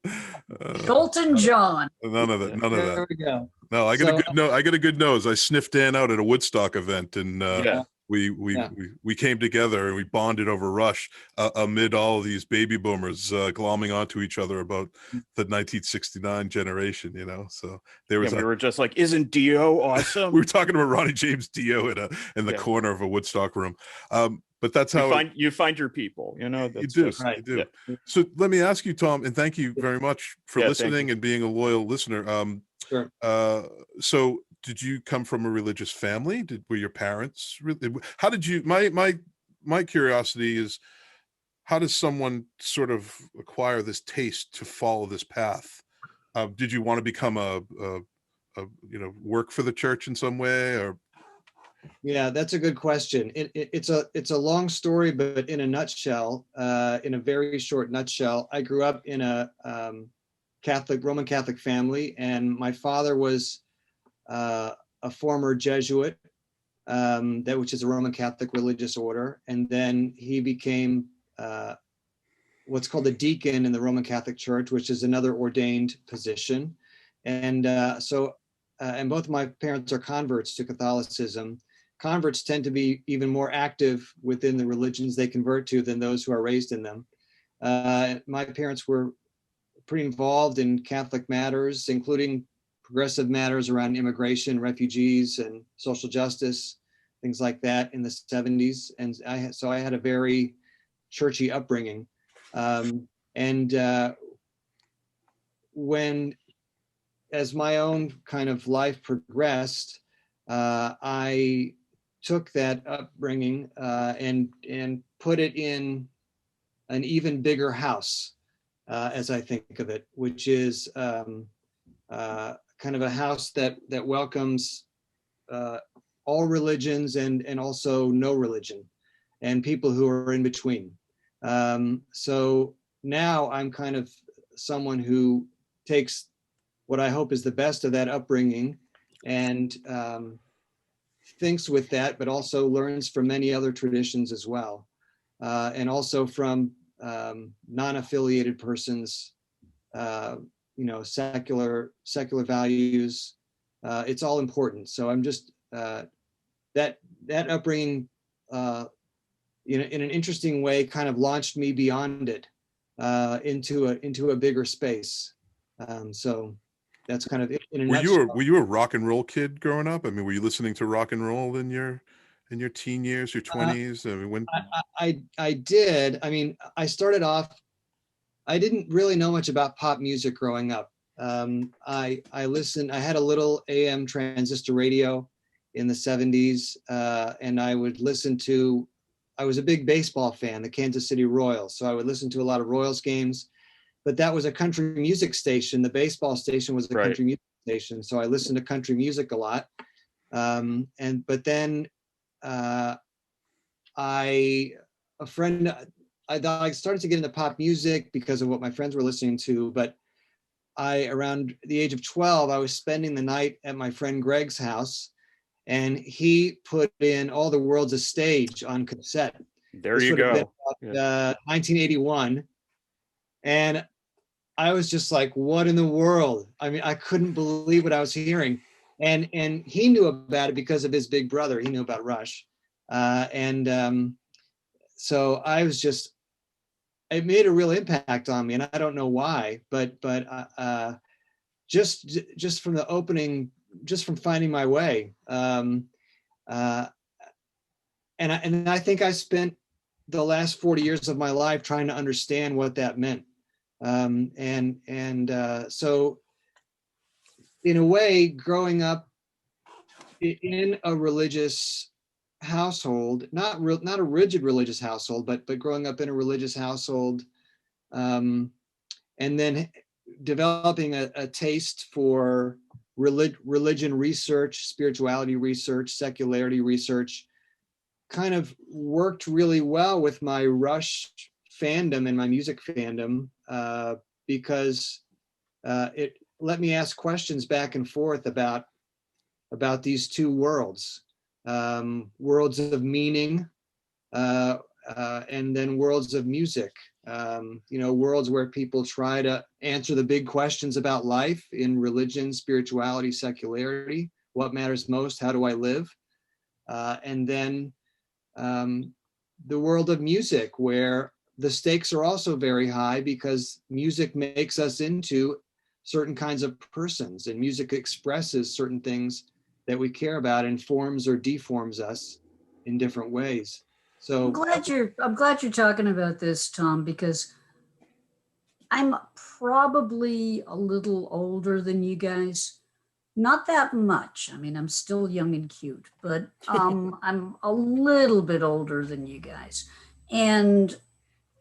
Colton John. None of that. There we go. No, I got a good nose. I sniffed Dan out at a Woodstock event, and we came together and we bonded over Rush amid all of these baby boomers glomming onto each other about the 1969 generation. So there was. We were just like, "Isn't Dio awesome?" We were talking about Ronnie James Dio in the corner of a Woodstock room. But that's how you find your people. That's you do. Yeah. So let me ask you, Tom, and thank you very much for listening and being a loyal listener. Sure. So did you come from a religious family? Were your parents how did you, my curiosity is, how does someone sort of acquire this taste to follow this path? Did you want to become work for the church in some way, or? Yeah, that's a good question. It's a long story, but in a nutshell, in a very short nutshell, I grew up in a Roman Catholic family, and my father was a former Jesuit, which is a Roman Catholic religious order, and then he became what's called a deacon in the Roman Catholic Church, which is another ordained position. And so and both of my parents are converts to Catholicism. Converts tend to be even more active within the religions they convert to than those who are raised in them. My parents were pretty involved in Catholic matters, including progressive matters around immigration, refugees, and social justice, things like that in the 70s. And so I had a very churchy upbringing. When, as my own kind of life progressed, I took that upbringing and put it in an even bigger house, as I think of it, which is kind of a house that welcomes all religions and also no religion and people who are in between. So now I'm kind of someone who takes what I hope is the best of that upbringing and thinks with that, but also learns from many other traditions as well. And also from non-affiliated persons, secular values. It's all important. So I'm just that upbringing, in an interesting way, kind of launched me beyond it into a bigger space. So that's kind of it in a nutshell. Were you a rock and roll kid growing up? I mean, were you listening to rock and roll in your teen years, your 20s? I mean, when I did. I mean, I started off. I didn't really know much about pop music growing up. I listened. I had a little AM transistor radio in the 70s, and I would listen to. I was a big baseball fan, the Kansas City Royals, so I would listen to a lot of Royals games. But that was a country music station. The baseball station was a country music station, so I listened to country music a lot. But then I started to get into pop music because of what my friends were listening to. But around the age of 12, I was spending the night at my friend Greg's house, and he put in All the World's a Stage on cassette. There you go. 1981. And I was just like, what in the world? I mean, I couldn't believe what I was hearing. And he knew about it because of his big brother. He knew about Rush. So I was just, it made a real impact on me. And I don't know why, but just from the opening, just from finding my way. And I think I spent the last 40 years of my life trying to understand what that meant. So in a way, growing up in a religious household, not a rigid religious household, but growing up in a religious household, and then developing a taste for religion research, spirituality research, secularity research, kind of worked really well with my Rush fandom and my music fandom, because it let me ask questions back and forth about these two worlds, worlds of meaning, and then worlds of music, worlds where people try to answer the big questions about life in religion, spirituality, secularity, what matters most, how do I live? And then the world of music, where the stakes are also very high because music makes us into certain kinds of persons, and music expresses certain things that we care about and forms or deforms us in different ways. So I'm glad you're talking about this, Tom, because I'm probably a little older than you guys. Not that much. I mean, I'm still young and cute, but I'm a little bit older than you guys. And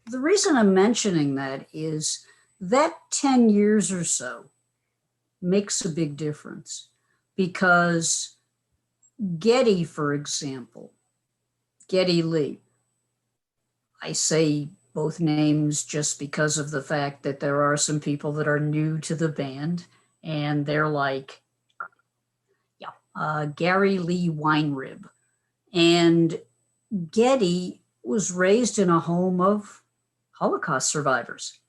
the reason I'm mentioning that is that 10 years or so makes a big difference, because Geddy, for example, Geddy Lee, I say both names just because of the fact that there are some people that are new to the band, and they're like, Gary Lee Weinrib. And Geddy was raised in a home of Holocaust survivors.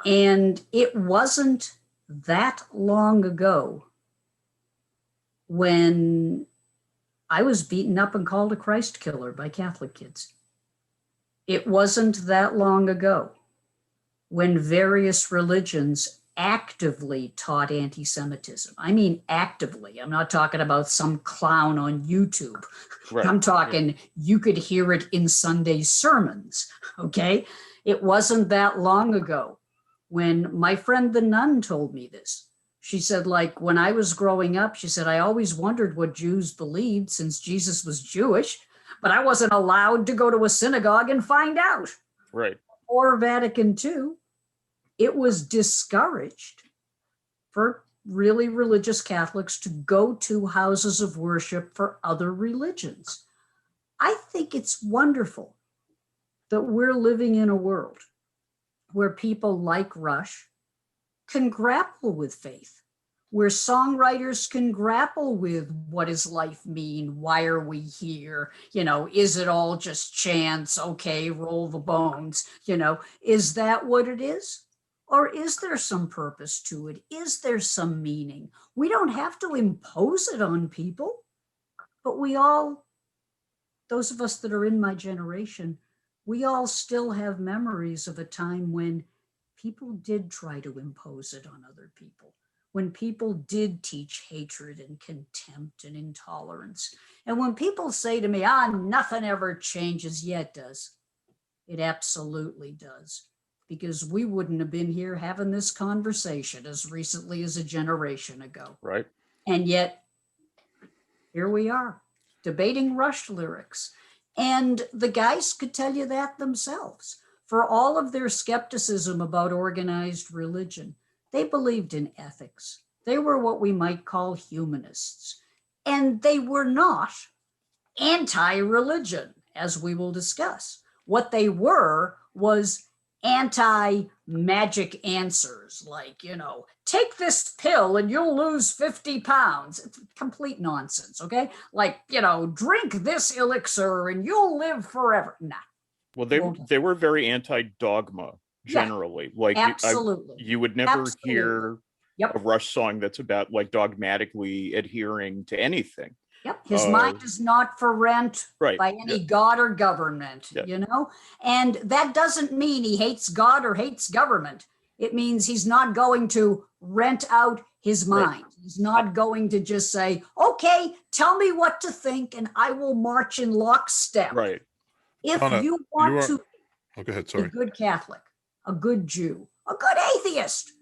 And it wasn't that long ago when I was beaten up and called a Christ killer by Catholic kids. It wasn't that long ago when various religions actively taught anti-Semitism. I mean, actively. I'm not talking about some clown on YouTube. Right. I'm talking, you could hear it in Sunday sermons, okay? It wasn't that long ago when my friend the nun told me this. She said, like, when I was growing up, she said, I always wondered what Jews believed since Jesus was Jewish, but I wasn't allowed to go to a synagogue and find out. Right. Or Vatican II, it was discouraged for really religious Catholics to go to houses of worship for other religions. I think it's wonderful that we're living in a world where people like Rush can grapple with faith, where songwriters can grapple with what does life mean? Why are we here? You know, is it all just chance? Okay, roll the bones. You know, is that what it is? Or is there some purpose to it? Is there some meaning? We don't have to impose it on people, but we all, those of us that are in my generation, we all still have memories of a time when people did try to impose it on other people, when people did teach hatred and contempt and intolerance. And when people say to me, nothing ever changes, yeah, it does. It absolutely does. Because we wouldn't have been here having this conversation as recently as a generation ago. Right. And yet, here we are, debating Rush lyrics. And the guys could tell you that themselves. For all of their skepticism about organized religion, they believed in ethics. They were what we might call humanists. And they were not anti-religion, as we will discuss. What they were was anti-magic answers, like, you know, take this pill and you'll lose 50 pounds. It's complete nonsense, okay? Like, you know, drink this elixir and you'll live forever. Nah. Well, they were very anti-dogma generally. Yeah, like absolutely. You would never Absolutely. hear Yep. a Rush song that's about like dogmatically adhering to anything. Yep. His mind is not for rent by any God or government, you know? And that doesn't mean he hates God or hates government. It means he's not going to rent out his mind. Right. He's not going to just say, okay, tell me what to think and I will march in lockstep. Right. If Donna, you want to go ahead, sorry. A good Catholic, a good Jew, a good atheist,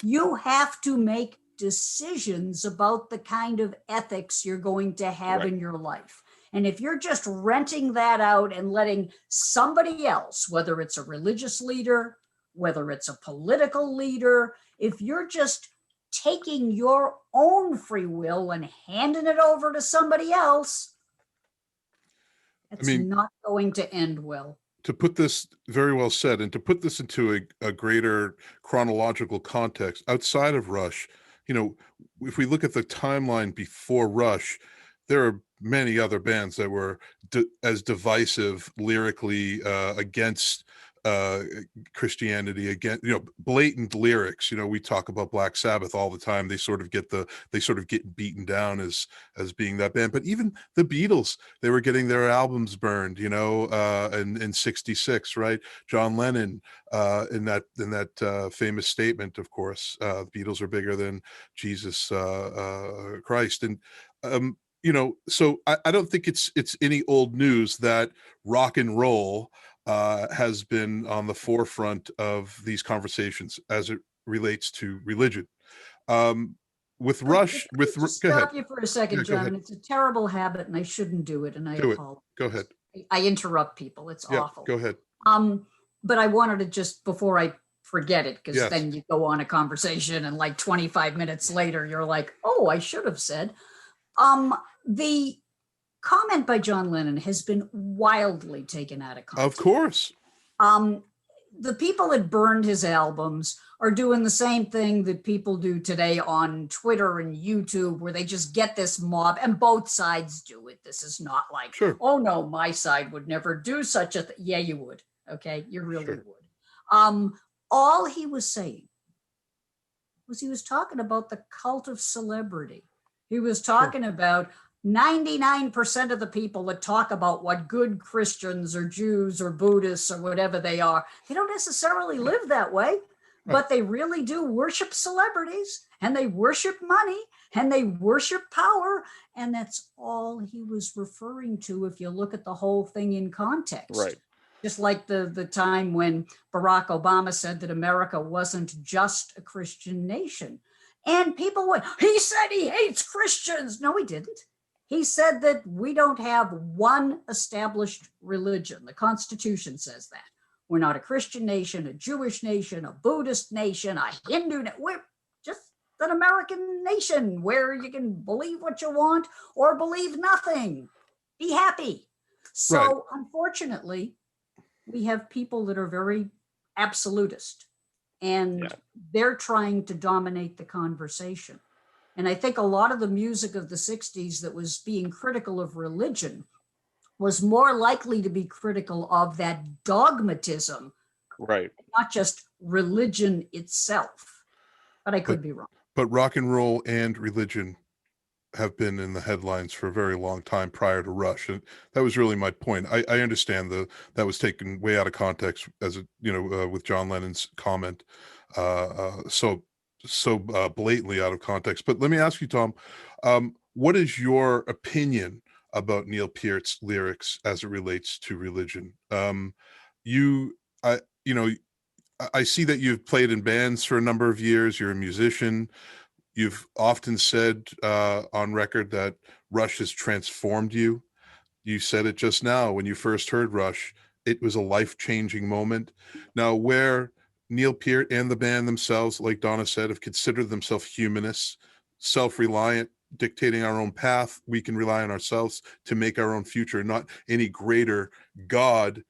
you have to make decisions about the kind of ethics you're going to have in your life. And if you're just renting that out and letting somebody else, whether it's a religious leader, whether it's a political leader, if you're just taking your own free will and handing it over to somebody else, it's not going to end well. To put this, very well said, and to put this into a greater chronological context, outside of Rush, you know, if we look at the timeline before Rush, there are many other bands that were as divisive lyrically against Christianity, again, you know, blatant lyrics. You know, we talk about Black Sabbath all the time. They sort of get beaten down as being that band. But even the Beatles, they were getting their albums burned, you know, in '66, right? John Lennon, in that famous statement, of course, the Beatles are bigger than Jesus Christ. And you know, so I don't think it's any old news that rock and roll has been on the forefront of these conversations as it relates to religion. With Rush, stop you for a second, John. And it's a terrible habit, and I shouldn't do it. And I apologize. Go ahead. I interrupt people. It's awful. Go ahead. But I wanted to just, before I forget it, because then you go on a conversation, and like 25 minutes later, you're like, oh, I should have said. The comment by John Lennon has been wildly taken out of context. Of course. The people that burned his albums are doing the same thing that people do today on Twitter and YouTube, where they just get this mob, and both sides do it. This is not like, oh no, my side would never do such a thing. Yeah, you would. Okay, you really would. All he was saying was he was talking about the cult of celebrity. He was talking about 99% of the people that talk about what good Christians or Jews or Buddhists or whatever they are, they don't necessarily live that way, but they really do worship celebrities, and they worship money, and they worship power. And that's all he was referring to if you look at the whole thing in context. Right. Just like the time when Barack Obama said that America wasn't just a Christian nation. And people went, he said he hates Christians. No, he didn't. He said that we don't have one established religion. The Constitution says that. We're not a Christian nation, a Jewish nation, a Buddhist nation, a Hindu nation. We're just an American nation where you can believe what you want or believe nothing. Be happy. So unfortunately, we have people that are very absolutist, and they're trying to dominate the conversation. And I think a lot of the music of the 60s that was being critical of religion was more likely to be critical of that dogmatism, not just religion itself. But I could be wrong. But rock and roll and religion have been in the headlines for a very long time prior to Rush, and that was really my point. I understand that was taken way out of context as with John Lennon's comment, so blatantly out of context. But let me ask you, Tom, what is your opinion about Neil Peart's lyrics as it relates to religion? I see that you've played in bands for a number of years. You're a musician. You've often said on record that Rush has transformed you. You said it just now when you first heard Rush. It was a life-changing moment. Now, where Neil Peart and the band themselves, like Donna said, have considered themselves humanists, self-reliant, dictating our own path, we can rely on ourselves to make our own future, not any greater God.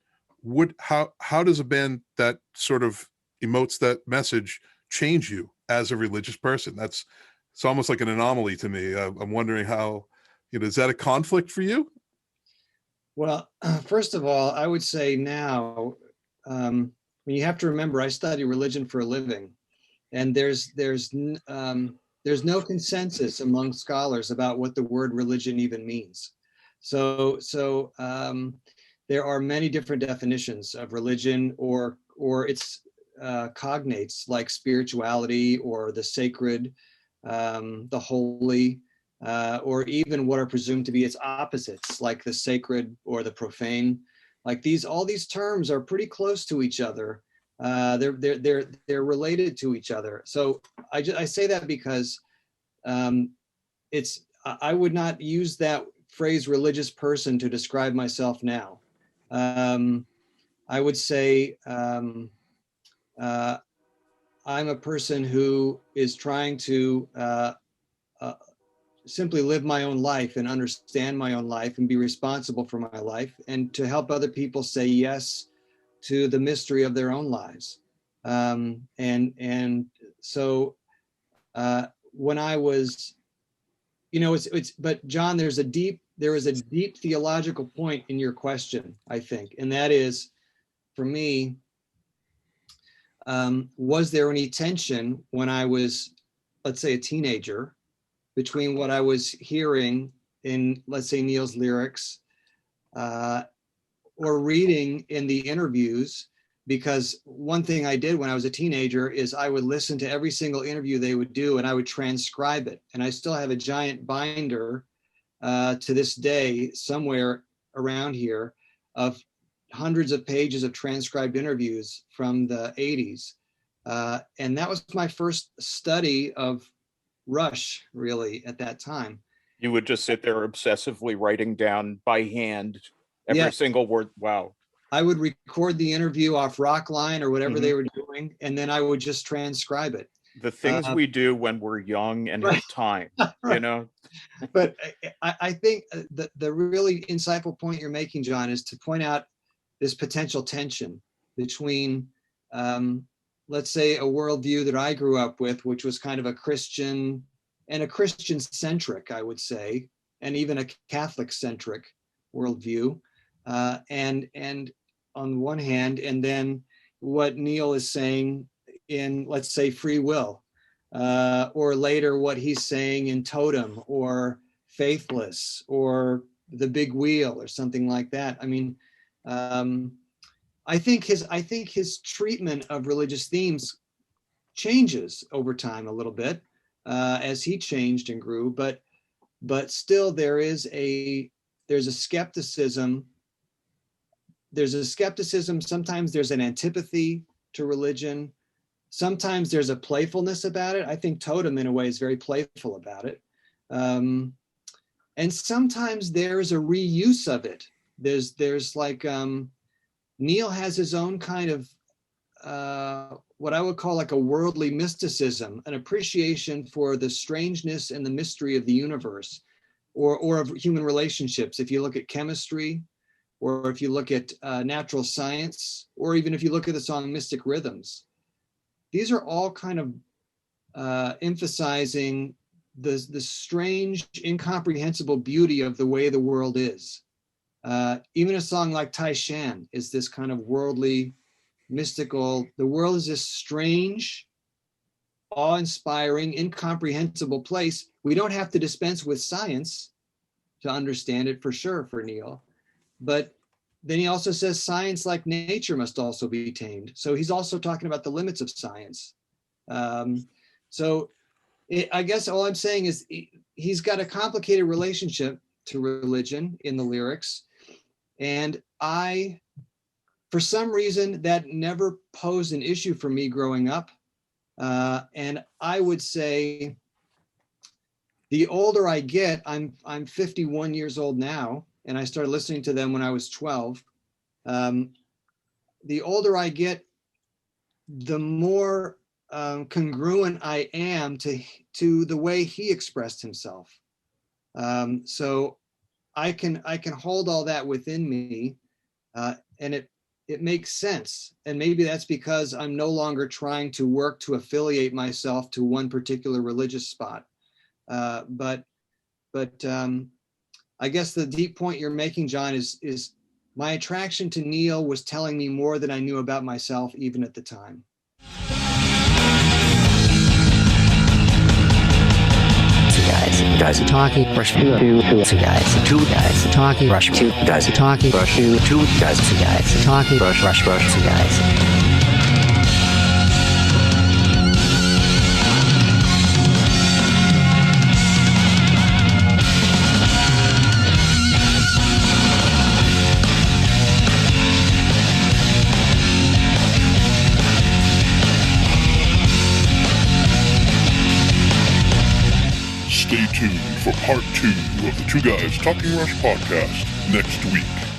How does a band that sort of emotes that message change you as a religious person? It's almost like an anomaly to me. I'm wondering how, is that a conflict for you? Well, first of all, I would say now, you have to remember, I study religion for a living, and there's no consensus among scholars about what the word religion even means. So there are many different definitions of religion or its cognates, like spirituality or the sacred, the holy, or even what are presumed to be its opposites, like the sacred or the profane. Like all these terms are pretty close to each other. They're related to each other. So I say that because I would not use that phrase religious person to describe myself now. I would say I'm a person who is trying to simply live my own life and understand my own life and be responsible for my life, and to help other people say yes to the mystery of their own lives. And so when I was, but John, there is a deep theological point in your question, I think, and that is, for me, was there any tension when I was, let's say, a teenager, between what I was hearing in, let's say, Neil's lyrics, or reading in the interviews? Because one thing I did when I was a teenager is I would listen to every single interview they would do, and I would transcribe it. And I still have a giant binder to this day somewhere around here of hundreds of pages of transcribed interviews from the 80s. And that was my first study of Rush, really, at that time. You would just sit there obsessively writing down by hand every single word. Wow. I would record the interview off Rockline or whatever they were doing, and then I would just transcribe it. The things we do when we're young and have time, But I think the really insightful point you're making, John, is to point out this potential tension between, let's say, a worldview that I grew up with, which was kind of a Christian and a Christian-centric, I would say, and even a Catholic-centric worldview, and on one hand, and then what Neil is saying in, let's say, free will. or later what he's saying in Totem or Faithless or The Big Wheel or something like that. I mean, I think his treatment of religious themes changes over time a little bit as he changed and grew, but still there's a skepticism. There's a skepticism. Sometimes there's an antipathy to religion. Sometimes there's a playfulness about it. I think Totem in a way is very playful about it. And sometimes there's a reuse of it. There's like, Neil has his own kind of what I would call like a worldly mysticism, an appreciation for the strangeness and the mystery of the universe or of human relationships. If you look at chemistry, or if you look at natural science, or even if you look at the song Mystic Rhythms, these are all kind of emphasizing the strange, incomprehensible beauty of the way the world is. Even a song like Tai Shan is this kind of worldly, mystical, the world is this strange, awe-inspiring, incomprehensible place. We don't have to dispense with science to understand it, for sure, for Neil. But then he also says science, like nature, must also be tamed. So he's also talking about the limits of science. I guess all I'm saying is he's got a complicated relationship to religion in the lyrics. And for some reason, that never posed an issue for me growing up. And I would say the older I get, I'm 51 years old now, and I started listening to them when I was 12. The older I get, the more congruent I am to the way he expressed himself. So I can hold all that within me, and it makes sense. And maybe that's because I'm no longer trying to work to affiliate myself to one particular religious spot. But I guess the deep point you're making, John, is my attraction to Neil was telling me more than I knew about myself, even at the time. Two guys talking, rush two guys. Two guys talking, rush two guys talking, rush two guys. Two guys talking, rush two guys. Stay tuned for part 2 of the Two Guys Talking Rush podcast next week.